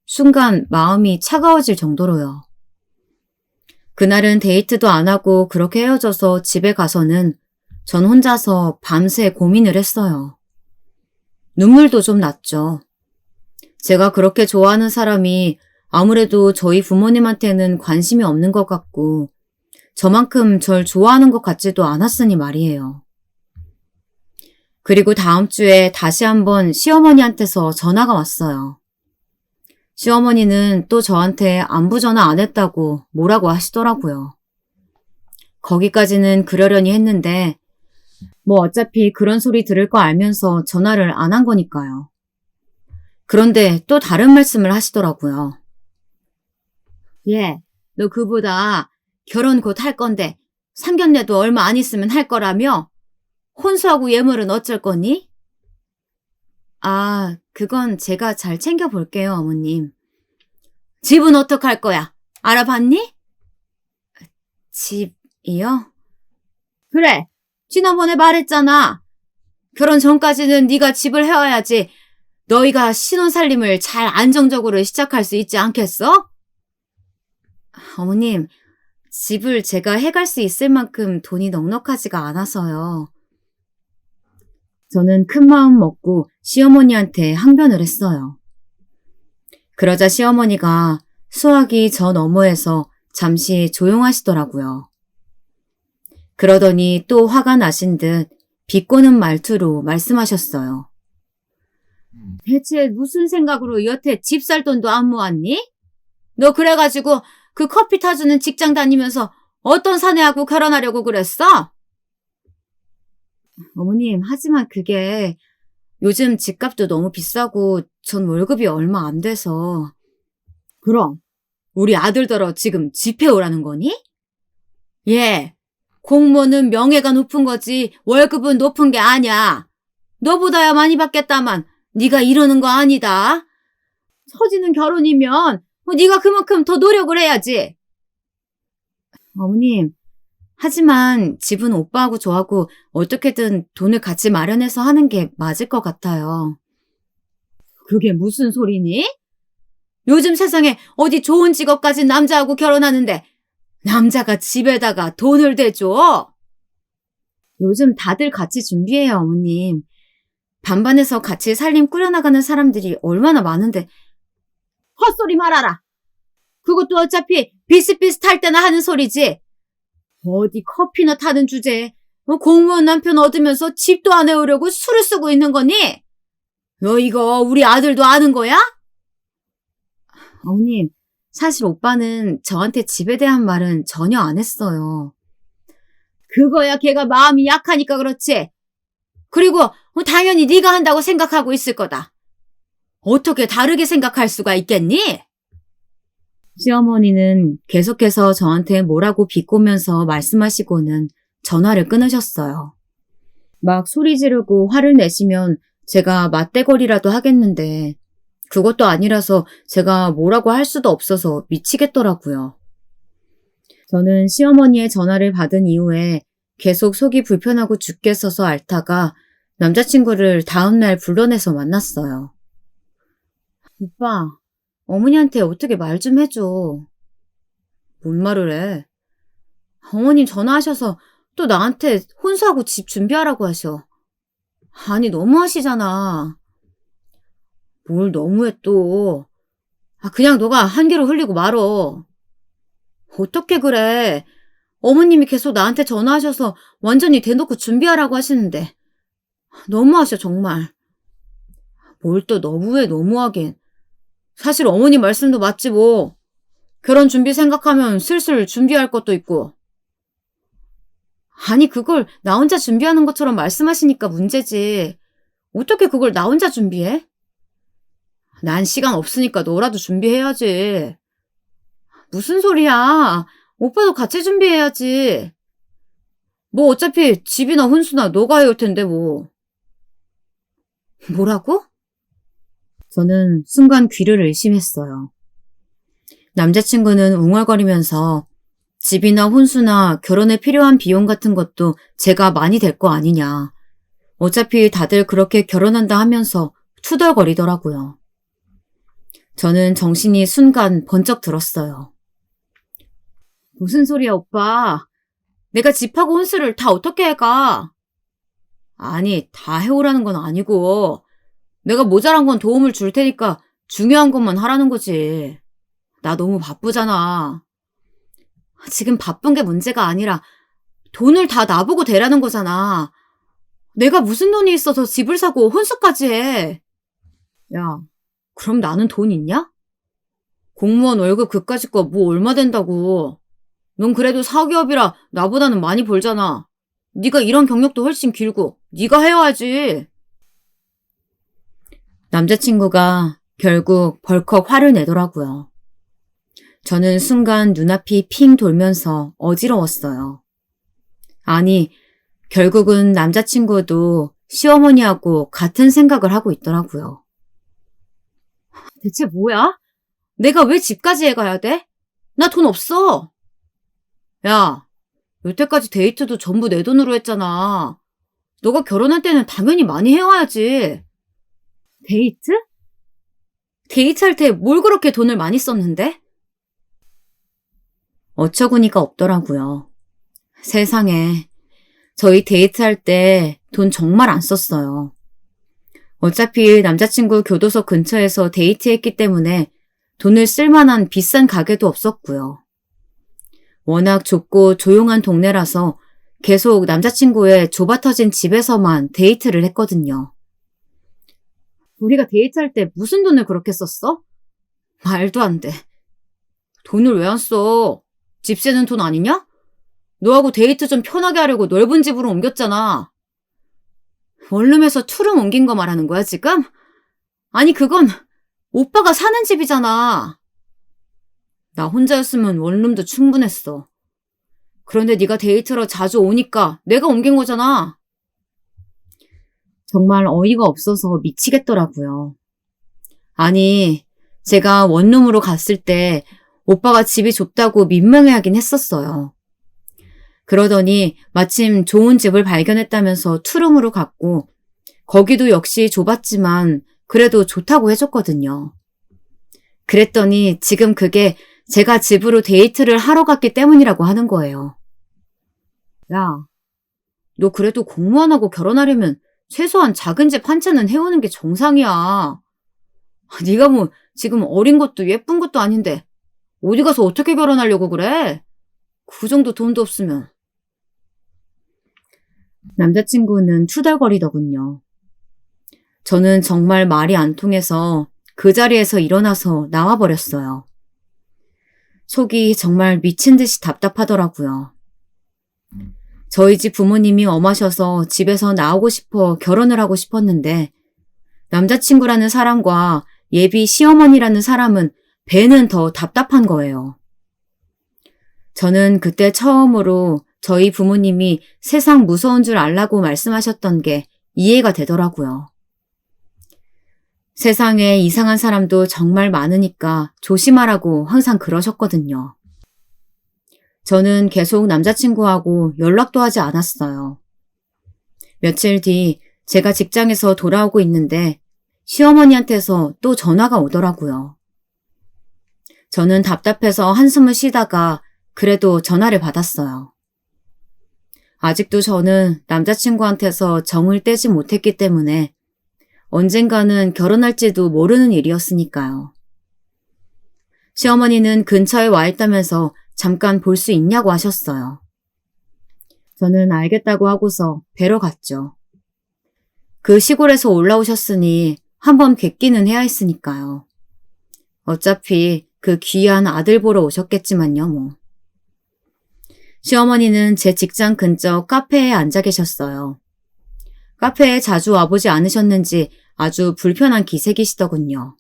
순간 마음이 차가워질 정도로요. 그날은 데이트도 안 하고 그렇게 헤어져서 집에 가서는 전 혼자서 밤새 고민을 했어요. 눈물도 좀 났죠. 제가 그렇게 좋아하는 사람이 아무래도 저희 부모님한테는 관심이 없는 것 같고 저만큼 절 좋아하는 것 같지도 않았으니 말이에요. 그리고 다음 주에 다시 한번 시어머니한테서 전화가 왔어요. 시어머니는 또 저한테 안부 전화 안 했다고 뭐라고 하시더라고요. 거기까지는 그러려니 했는데 뭐 어차피 그런 소리 들을 거 알면서 전화를 안 한 거니까요. 그런데 또 다른 말씀을 하시더라고요. 예, 너 그보다 결혼 곧 할 건데 상견례도 얼마 안 있으면 할 거라며? 혼수하고 예물은 어쩔 거니? 아, 그건 제가 잘 챙겨볼게요, 어머님. 집은 어떡할 거야? 알아봤니? 집이요? 그래, 지난번에 말했잖아. 결혼 전까지는 네가 집을 해와야지 너희가 신혼살림을 잘 안정적으로 시작할 수 있지 않겠어? 어머님, 집을 제가 해갈 수 있을 만큼 돈이 넉넉하지가 않아서요. 저는 큰 마음 먹고 시어머니한테 항변을 했어요. 그러자 시어머니가 수화기 저 너머에서 잠시 조용하시더라고요. 그러더니 또 화가 나신 듯 비꼬는 말투로 말씀하셨어요. 대체 무슨 생각으로 여태 집 살 돈도 안 모았니? 너 그래가지고 그 커피 타주는 직장 다니면서 어떤 사내하고 결혼하려고 그랬어? 어머님, 하지만 그게 요즘 집값도 너무 비싸고 전 월급이 얼마 안 돼서. 그럼 우리 아들더러 지금 집 해오라는 거니? 예, 공무원은 명예가 높은 거지 월급은 높은 게 아니야. 너보다야 많이 받겠다만 네가 이러는 거 아니다. 처지는 결혼이면 네가 그만큼 더 노력을 해야지. 어머님, 하지만 집은 오빠하고 저하고 어떻게든 돈을 같이 마련해서 하는 게 맞을 것 같아요. 그게 무슨 소리니? 요즘 세상에 어디 좋은 직업 가진 남자하고 결혼하는데 남자가 집에다가 돈을 대줘? 요즘 다들 같이 준비해요, 어머님. 반반해서 같이 살림 꾸려나가는 사람들이 얼마나 많은데. 헛소리 말아라. 그것도 어차피 비슷비슷할 때나 하는 소리지. 어디 커피나 타는 주제에 공무원 남편 얻으면서 집도 안 해오려고 술을 쓰고 있는 거니? 너 이거 우리 아들도 아는 거야? 어머님, 사실 오빠는 저한테 집에 대한 말은 전혀 안 했어요. 그거야 걔가 마음이 약하니까 그렇지. 그리고 당연히 네가 한다고 생각하고 있을 거다. 어떻게 다르게 생각할 수가 있겠니? 시어머니는 계속해서 저한테 뭐라고 비꼬면서 말씀하시고는 전화를 끊으셨어요. 막 소리 지르고 화를 내시면 제가 맞대거리라도 하겠는데 그것도 아니라서 제가 뭐라고 할 수도 없어서 미치겠더라고요. 저는 시어머니의 전화를 받은 이후에 계속 속이 불편하고 죽겠어서 앓다가 남자친구를 다음날 불러내서 만났어요. 오빠, 어머니한테 어떻게 말 좀 해줘. 뭔 말을 해? 어머님 전화하셔서 또 나한테 혼수하고 집 준비하라고 하셔. 아니, 너무하시잖아. 뭘 너무해 또. 그냥 너가 한기로 흘리고 말어. 어떻게 그래. 어머님이 계속 나한테 전화하셔서 완전히 대놓고 준비하라고 하시는데. 너무하셔 정말. 뭘 또 너무해 너무하긴. 사실 어머니 말씀도 맞지 뭐. 결혼 준비 생각하면 슬슬 준비할 것도 있고. 아니 그걸 나 혼자 준비하는 것처럼 말씀하시니까 문제지. 어떻게 그걸 나 혼자 준비해? 난 시간 없으니까 너라도 준비해야지. 무슨 소리야. 오빠도 같이 준비해야지. 뭐 어차피 집이나 혼수나 너가 해올 텐데 뭐. 뭐라고? 저는 순간 귀를 의심했어요. 남자친구는 웅얼거리면서 집이나 혼수나 결혼에 필요한 비용 같은 것도 제가 많이 될 거 아니냐. 어차피 다들 그렇게 결혼한다 하면서 투덜거리더라고요. 저는 정신이 순간 번쩍 들었어요. 무슨 소리야 오빠. 내가 집하고 혼수를 다 어떻게 해가. 아니 다 해오라는 건 아니고 내가 모자란 건 도움을 줄 테니까 중요한 것만 하라는 거지. 나 너무 바쁘잖아. 지금 바쁜 게 문제가 아니라 돈을 다 나보고 대라는 거잖아. 내가 무슨 돈이 있어서 집을 사고 혼수까지 해. 야, 그럼 나는 돈 있냐? 공무원 월급 그까짓 거 뭐 얼마 된다고. 넌 그래도 사기업이라 나보다는 많이 벌잖아. 네가 이런 경력도 훨씬 길고 네가 해야지. 남자친구가 결국 벌컥 화를 내더라고요. 저는 순간 눈앞이 핑 돌면서 어지러웠어요. 아니, 결국은 남자친구도 시어머니하고 같은 생각을 하고 있더라고요. 대체 뭐야? 내가 왜 집까지 해가야 돼? 나 돈 없어. 야, 여태까지 데이트도 전부 내 돈으로 했잖아. 너가 결혼할 때는 당연히 많이 해와야지. 데이트? 데이트할 때 뭘 그렇게 돈을 많이 썼는데? 어처구니가 없더라고요. 세상에, 저희 데이트할 때 돈 정말 안 썼어요. 어차피 남자친구 교도소 근처에서 데이트했기 때문에 돈을 쓸 만한 비싼 가게도 없었고요. 워낙 좁고 조용한 동네라서 계속 남자친구의 좁아터진 집에서만 데이트를 했거든요. 우리가 데이트할 때 무슨 돈을 그렇게 썼어? 말도 안 돼. 돈을 왜 안 써? 집세는 돈 아니냐? 너하고 데이트 좀 편하게 하려고 넓은 집으로 옮겼잖아. 원룸에서 투룸 옮긴 거 말하는 거야, 지금? 아니, 그건 오빠가 사는 집이잖아. 나 혼자였으면 원룸도 충분했어. 그런데 네가 데이트로 자주 오니까 내가 옮긴 거잖아. 정말 어이가 없어서 미치겠더라고요. 아니, 제가 원룸으로 갔을 때 오빠가 집이 좁다고 민망해하긴 했었어요. 그러더니 마침 좋은 집을 발견했다면서 투룸으로 갔고 거기도 역시 좁았지만 그래도 좋다고 해줬거든요. 그랬더니 지금 그게 제가 집으로 데이트를 하러 갔기 때문이라고 하는 거예요. 야, 너 그래도 공무원하고 결혼하려면 최소한 작은 집 한 채는 해오는 게 정상이야. 네가 뭐 지금 어린 것도 예쁜 것도 아닌데 어디 가서 어떻게 결혼하려고 그래? 그 정도 돈도 없으면. 남자친구는 투덜거리더군요. 저는 정말 말이 안 통해서 그 자리에서 일어나서 나와버렸어요. 속이 정말 미친 듯이 답답하더라고요. 저희 집 부모님이 엄하셔서 집에서 나오고 싶어 결혼을 하고 싶었는데 남자친구라는 사람과 예비 시어머니라는 사람은 배는 더 답답한 거예요. 저는 그때 처음으로 저희 부모님이 세상 무서운 줄 알라고 말씀하셨던 게 이해가 되더라고요. 세상에 이상한 사람도 정말 많으니까 조심하라고 항상 그러셨거든요. 저는 계속 남자친구하고 연락도 하지 않았어요. 며칠 뒤 제가 직장에서 돌아오고 있는데 시어머니한테서 또 전화가 오더라고요. 저는 답답해서 한숨을 쉬다가 그래도 전화를 받았어요. 아직도 저는 남자친구한테서 정을 떼지 못했기 때문에 언젠가는 결혼할지도 모르는 일이었으니까요. 시어머니는 근처에 와 있다면서 잠깐 볼 수 있냐고 하셨어요. 저는 알겠다고 하고서 뵈러 갔죠. 그 시골에서 올라오셨으니 한번 뵙기는 해야 했으니까요. 어차피 그 귀한 아들 보러 오셨겠지만요, 뭐. 시어머니는 제 직장 근처 카페에 앉아 계셨어요. 카페에 자주 와보지 않으셨는지 아주 불편한 기색이시더군요.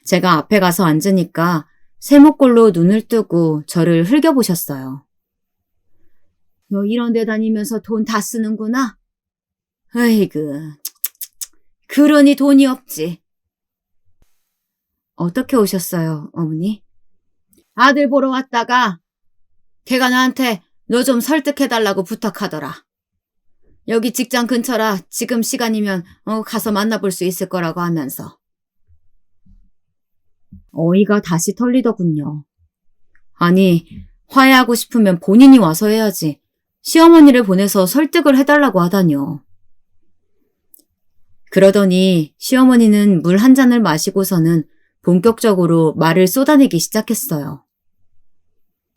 제가 앞에 가서 앉으니까 세모꼴로 눈을 뜨고 저를 흘겨보셨어요. 너 이런 데 다니면서 돈 다 쓰는구나? 으이그, 그러니 돈이 없지. 어떻게 오셨어요, 어머니? 아들 보러 왔다가 걔가 나한테 너 좀 설득해달라고 부탁하더라. 여기 직장 근처라 지금 시간이면 가서 만나볼 수 있을 거라고 하면서. 어이가 다시 털리더군요. 아니, 화해하고 싶으면 본인이 와서 해야지. 시어머니를 보내서 설득을 해달라고 하다니요. 그러더니 시어머니는 물 한 잔을 마시고서는 본격적으로 말을 쏟아내기 시작했어요.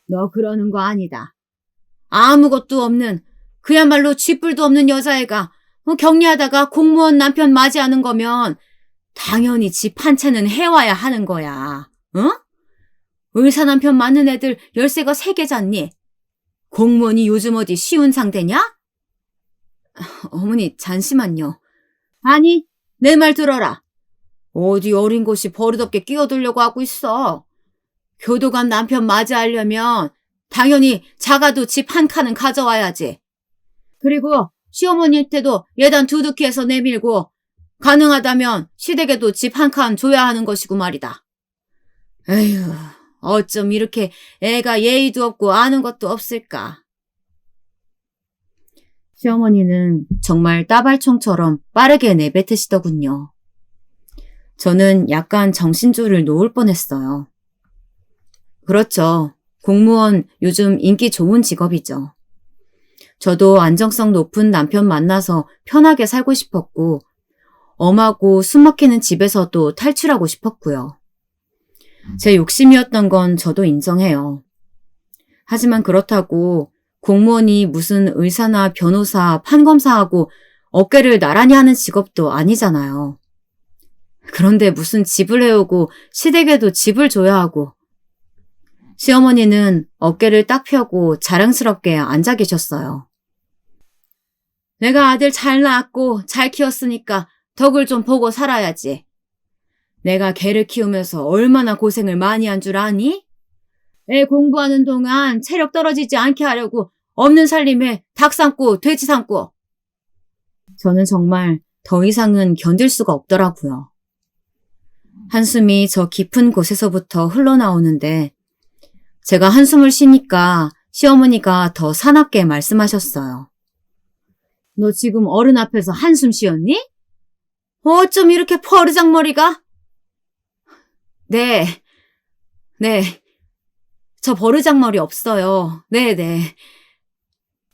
너 그러는 거 아니다. 아무것도 없는 그야말로 쥐뿔도 없는 여자애가 격리하다가 공무원 남편 맞이하는 거면 당연히 집 한 채는 해와야 하는 거야. 응? 의사 남편 맞는 애들 열쇠가 3개잖니? 공무원이 요즘 어디 쉬운 상대냐? 어머니 잠시만요. 아니, 내 말 들어라. 어디 어린 곳이 버릇없게 끼어들려고 하고 있어. 교도관 남편 맞이하려면 당연히 자가도 집 한 칸은 가져와야지. 그리고 시어머니한테도 예단 두둑히 해서 내밀고 가능하다면 시댁에도 집 한 칸 줘야 하는 것이고 말이다. 에휴, 어쩜 이렇게 애가 예의도 없고 아는 것도 없을까. 시어머니는 정말 따발총처럼 빠르게 내뱉으시더군요. 저는 약간 정신줄을 놓을 뻔했어요. 그렇죠. 공무원 요즘 인기 좋은 직업이죠. 저도 안정성 높은 남편 만나서 편하게 살고 싶었고, 엄하고 숨막히는 집에서도 탈출하고 싶었고요. 제 욕심이었던 건 저도 인정해요. 하지만 그렇다고 공무원이 무슨 의사나 변호사, 판검사하고 어깨를 나란히 하는 직업도 아니잖아요. 그런데 무슨 집을 해오고 시댁에도 집을 줘야 하고. 시어머니는 어깨를 딱 펴고 자랑스럽게 앉아 계셨어요. 내가 아들 잘 낳았고 잘 키웠으니까 덕을 좀 보고 살아야지. 내가 개를 키우면서 얼마나 고생을 많이 한 줄 아니? 애 공부하는 동안 체력 떨어지지 않게 하려고 없는 살림에 닭 삶고 돼지 삶고. 저는 정말 더 이상은 견딜 수가 없더라고요. 한숨이 저 깊은 곳에서부터 흘러나오는데 제가 한숨을 쉬니까 시어머니가 더 사납게 말씀하셨어요. 너 지금 어른 앞에서 한숨 쉬었니? 어쩜 이렇게 버르장머리가? 네. 저 버르장머리 없어요. 네네.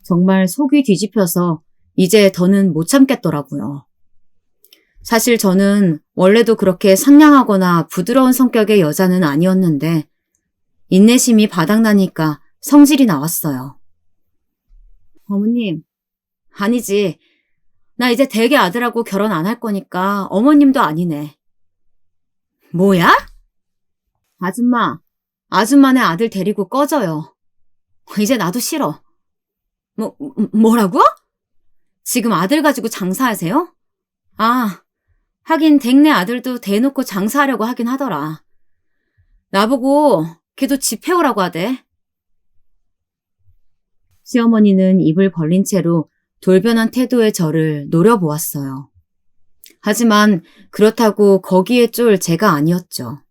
정말 속이 뒤집혀서 이제 더는 못 참겠더라고요. 사실 저는 원래도 그렇게 상냥하거나 부드러운 성격의 여자는 아니었는데 인내심이 바닥나니까 성질이 나왔어요. 어머님, 아니지. 나 이제 대개 아들하고 결혼 안 할 거니까 어머님도 아니네. 뭐야? 아줌마네 아들 데리고 꺼져요. 이제 나도 싫어. 뭐라고? 지금 아들 가지고 장사하세요? 아, 하긴 댁내 아들도 대놓고 장사하려고 하긴 하더라. 나보고 걔도 집 해오라고 하대. 시어머니는 입을 벌린 채로 돌변한 태도의 저를 노려보았어요. 하지만 그렇다고 거기에 쫄 제가 아니었죠.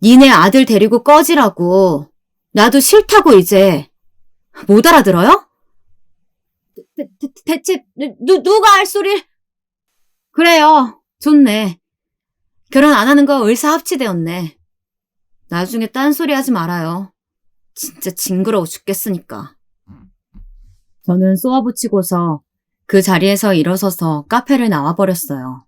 니네 아들 데리고 꺼지라고. 나도 싫다고 이제. 못 알아들어요? 대체 누가 할 소리를. 그래요. 좋네. 결혼 안 하는 거 의사합치되었네. 나중에 딴소리 하지 말아요. 진짜 징그러워 죽겠으니까. 저는 쏘아붙이고서 그 자리에서 일어서서 카페를 나와버렸어요.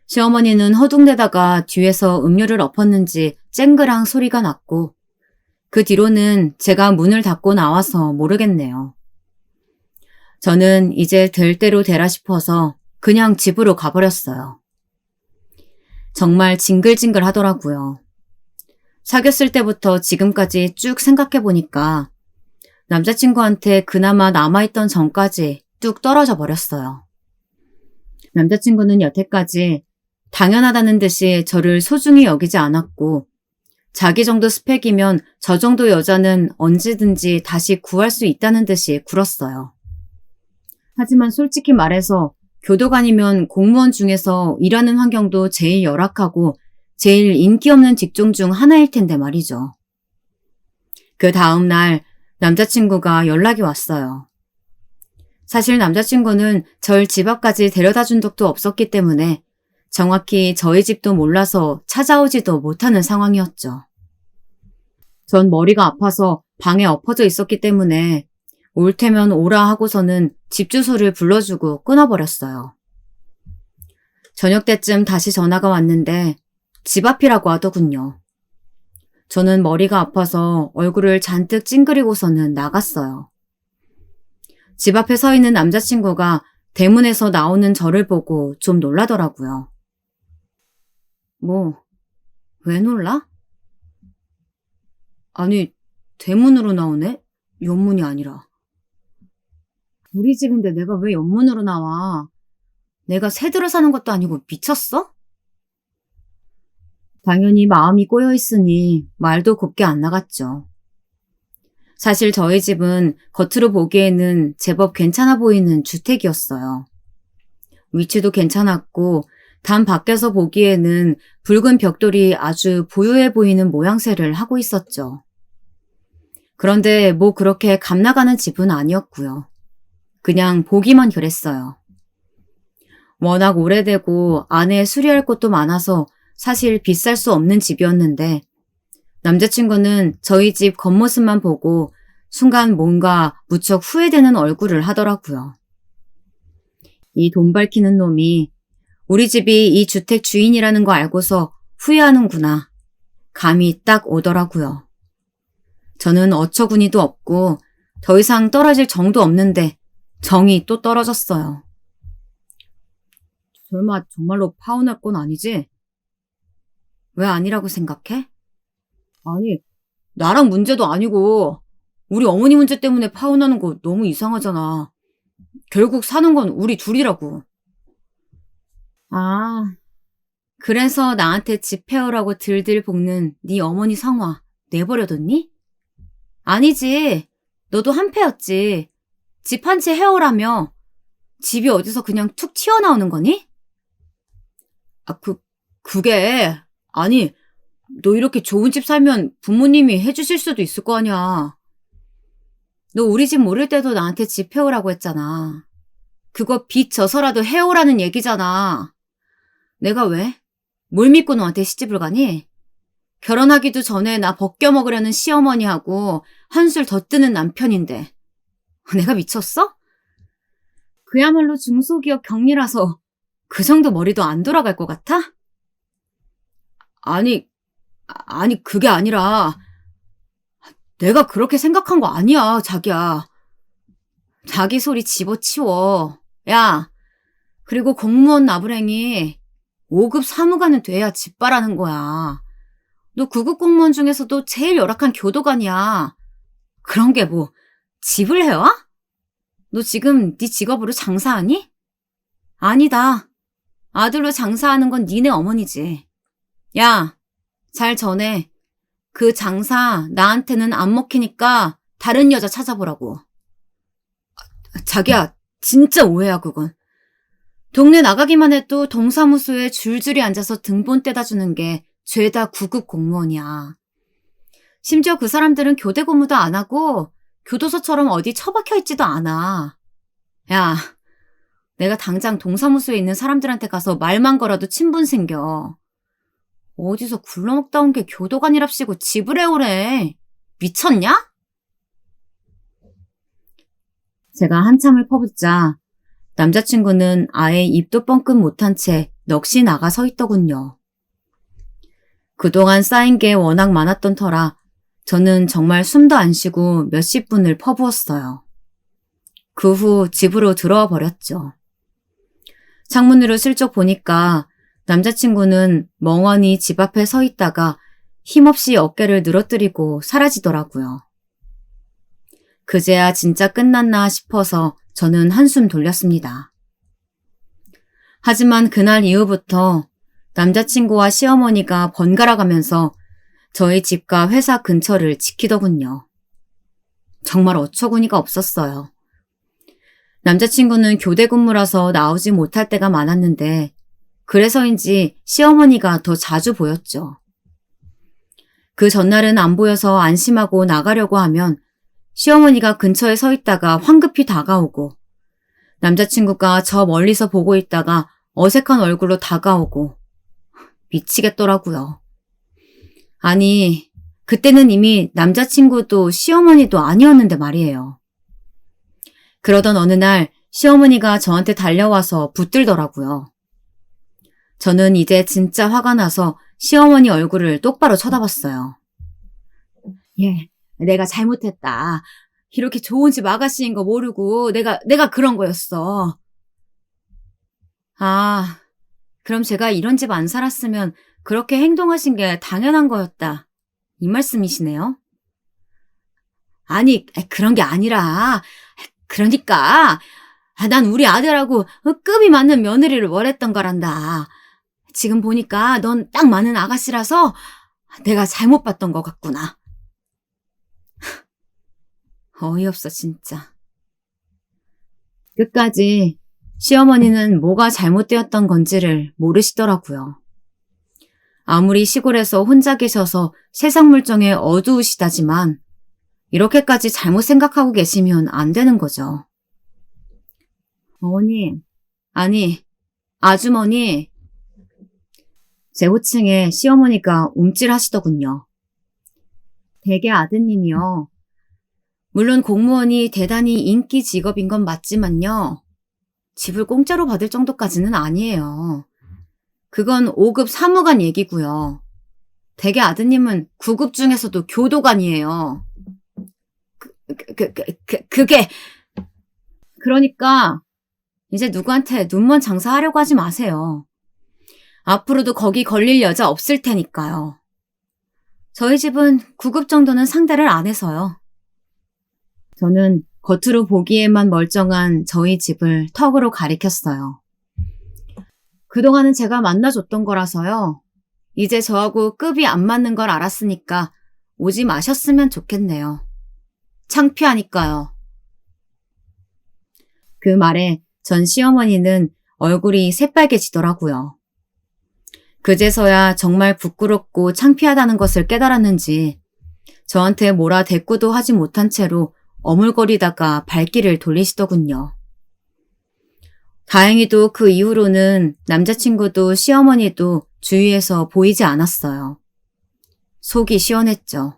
시어머니는 허둥대다가 뒤에서 음료를 엎었는지 쨍그랑 소리가 났고 그 뒤로는 제가 문을 닫고 나와서 모르겠네요. 저는 이제 될 대로 되라 싶어서 그냥 집으로 가버렸어요. 정말 징글징글 하더라고요. 사귀었을 때부터 지금까지 쭉 생각해보니까 남자친구한테 그나마 남아있던 정까지 뚝 떨어져 버렸어요. 남자친구는 여태까지 당연하다는 듯이 저를 소중히 여기지 않았고 자기 정도 스펙이면 저 정도 여자는 언제든지 다시 구할 수 있다는 듯이 굴었어요. 하지만 솔직히 말해서 교도관이면 공무원 중에서 일하는 환경도 제일 열악하고 제일 인기 없는 직종 중 하나일 텐데 말이죠. 그 다음 날 남자친구가 연락이 왔어요. 사실 남자친구는 절 집 앞까지 데려다 준 적도 없었기 때문에 정확히 저희 집도 몰라서 찾아오지도 못하는 상황이었죠. 전 머리가 아파서 방에 엎어져 있었기 때문에 올 테면 오라 하고서는 집 주소를 불러주고 끊어버렸어요. 저녁 때쯤 다시 전화가 왔는데 집 앞이라고 하더군요. 저는 머리가 아파서 얼굴을 잔뜩 찡그리고서는 나갔어요. 집 앞에 서 있는 남자친구가 대문에서 나오는 저를 보고 좀 놀라더라고요. 왜 놀라? 아니, 대문으로 나오네? 옆문이 아니라. 우리 집인데 내가 왜 옆문으로 나와? 내가 새 들어 사는 것도 아니고 미쳤어? 당연히 마음이 꼬여 있으니 말도 곱게 안 나갔죠. 사실 저희 집은 겉으로 보기에는 제법 괜찮아 보이는 주택이었어요. 위치도 괜찮았고 단 밖에서 보기에는 붉은 벽돌이 아주 부유해 보이는 모양새를 하고 있었죠. 그런데 뭐 그렇게 값나가는 집은 아니었고요. 그냥 보기만 그랬어요. 워낙 오래되고 안에 수리할 것도 많아서 사실 비쌀 수 없는 집이었는데 남자친구는 저희 집 겉모습만 보고 순간 뭔가 무척 후회되는 얼굴을 하더라고요. 이 돈 밝히는 놈이 우리 집이 이 주택 주인이라는 거 알고서 후회하는구나. 감이 딱 오더라고요. 저는 어처구니도 없고 더 이상 떨어질 정도 없는데 정이 또 떨어졌어요. 설마 정말로 파혼할 건 아니지? 왜 아니라고 생각해? 아니, 나랑 문제도 아니고 우리 어머니 문제 때문에 파혼하는 거 너무 이상하잖아. 결국 사는 건 우리 둘이라고. 아, 그래서 나한테 집 해오라고 들들 볶는 네 어머니 성화 내버려뒀니? 아니지. 너도 한패였지. 집 한 채 해오라며. 집이 어디서 그냥 툭 튀어나오는 거니? 그게 아니, 너 이렇게 좋은 집 살면 부모님이 해주실 수도 있을 거 아니야. 너 우리 집 모를 때도 나한테 집 해오라고 했잖아. 그거 빚 져서라도 해오라는 얘기잖아. 내가 왜? 뭘 믿고 너한테 시집을 가니? 결혼하기도 전에 나 벗겨먹으려는 시어머니하고 한술 더 뜨는 남편인데 내가 미쳤어? 그야말로 중소기업 경리라서 그 정도 머리도 안 돌아갈 것 같아? 아니 그게 아니라 내가 그렇게 생각한 거 아니야, 자기야. 자기 소리 집어치워. 야, 그리고 공무원 나부랭이 5급 사무관은 돼야 집바라는 거야. 너 9급 공무원 중에서도 제일 열악한 교도관이야. 그런 게 뭐 집을 해와? 너 지금 네 직업으로 장사하니? 아니다. 아들로 장사하는 건 니네 어머니지. 야, 잘 전해. 그 장사 나한테는 안 먹히니까 다른 여자 찾아보라고. 자기야, 진짜 오해야 그건. 동네 나가기만 해도 동사무소에 줄줄이 앉아서 등본 떼다 주는 게 죄다 9급 공무원이야. 심지어 그 사람들은 교대 근무도 안 하고 교도소처럼 어디 처박혀 있지도 않아. 야, 내가 당장 동사무소에 있는 사람들한테 가서 말만 걸어도 친분 생겨. 어디서 굴러먹다 온 게 교도관이랍시고 집을 해오래. 미쳤냐? 제가 한참을 퍼붓자 남자친구는 아예 입도 뻥끗 못한 채 넋이 나가 서 있더군요. 그동안 쌓인 게 워낙 많았던 터라 저는 정말 숨도 안 쉬고 몇십 분을 퍼부었어요. 그 후 집으로 들어와 버렸죠. 창문으로 슬쩍 보니까 남자친구는 멍하니 집 앞에 서 있다가 힘없이 어깨를 늘어뜨리고 사라지더라고요. 그제야 진짜 끝났나 싶어서 저는 한숨 돌렸습니다. 하지만 그날 이후부터 남자친구와 시어머니가 번갈아 가면서 저희 집과 회사 근처를 지키더군요. 정말 어처구니가 없었어요. 남자친구는 교대 근무라서 나오지 못할 때가 많았는데 그래서인지 시어머니가 더 자주 보였죠. 그 전날은 안 보여서 안심하고 나가려고 하면 시어머니가 근처에 서 있다가 황급히 다가오고 남자친구가 저 멀리서 보고 있다가 어색한 얼굴로 다가오고 미치겠더라고요. 아니, 그때는 이미 남자친구도 시어머니도 아니었는데 말이에요. 그러던 어느 날 시어머니가 저한테 달려와서 붙들더라고요. 저는 이제 진짜 화가 나서 시어머니 얼굴을 똑바로 쳐다봤어요. 예, 내가 잘못했다. 이렇게 좋은 집 아가씨인 거 모르고 내가 그런 거였어. 아, 그럼 제가 이런 집 안 살았으면 그렇게 행동하신 게 당연한 거였다. 이 말씀이시네요. 아니, 그런 게 아니라 그러니까 난 우리 아들하고 급이 맞는 며느리를 원했던 거란다. 지금 보니까 넌 딱 맞는 아가씨라서 내가 잘못 봤던 것 같구나. 어이없어, 진짜. 끝까지 시어머니는 뭐가 잘못되었던 건지를 모르시더라고요. 아무리 시골에서 혼자 계셔서 세상 물정에 어두우시다지만 이렇게까지 잘못 생각하고 계시면 안 되는 거죠. 어머니, 아니, 아주머니. 제 호칭에 시어머니가 움찔하시더군요. 댁의 아드님이요. 물론 공무원이 대단히 인기 직업인 건 맞지만요. 집을 공짜로 받을 정도까지는 아니에요. 그건 5급 사무관 얘기고요. 댁의 아드님은 9급 중에서도 교도관이에요. 그게 그러니까 이제 누구한테 눈먼 장사하려고 하지 마세요. 앞으로도 거기 걸릴 여자 없을 테니까요. 저희 집은 9급 정도는 상대를 안 해서요. 저는 겉으로 보기에만 멀쩡한 저희 집을 턱으로 가리켰어요. 그동안은 제가 만나줬던 거라서요. 이제 저하고 급이 안 맞는 걸 알았으니까 오지 마셨으면 좋겠네요. 창피하니까요. 그 말에 전 시어머니는 얼굴이 새빨개지더라고요. 그제서야 정말 부끄럽고 창피하다는 것을 깨달았는지 저한테 뭐라 대꾸도 하지 못한 채로 어물거리다가 발길을 돌리시더군요. 다행히도 그 이후로는 남자친구도 시어머니도 주위에서 보이지 않았어요. 속이 시원했죠.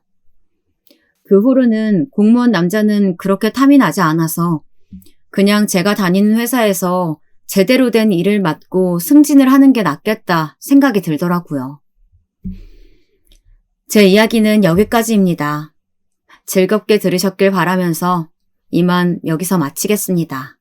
그 후로는 공무원 남자는 그렇게 탐이 나지 않아서 그냥 제가 다니는 회사에서 제대로 된 일을 맡고 승진을 하는 게 낫겠다 생각이 들더라고요. 제 이야기는 여기까지입니다. 즐겁게 들으셨길 바라면서 이만 여기서 마치겠습니다.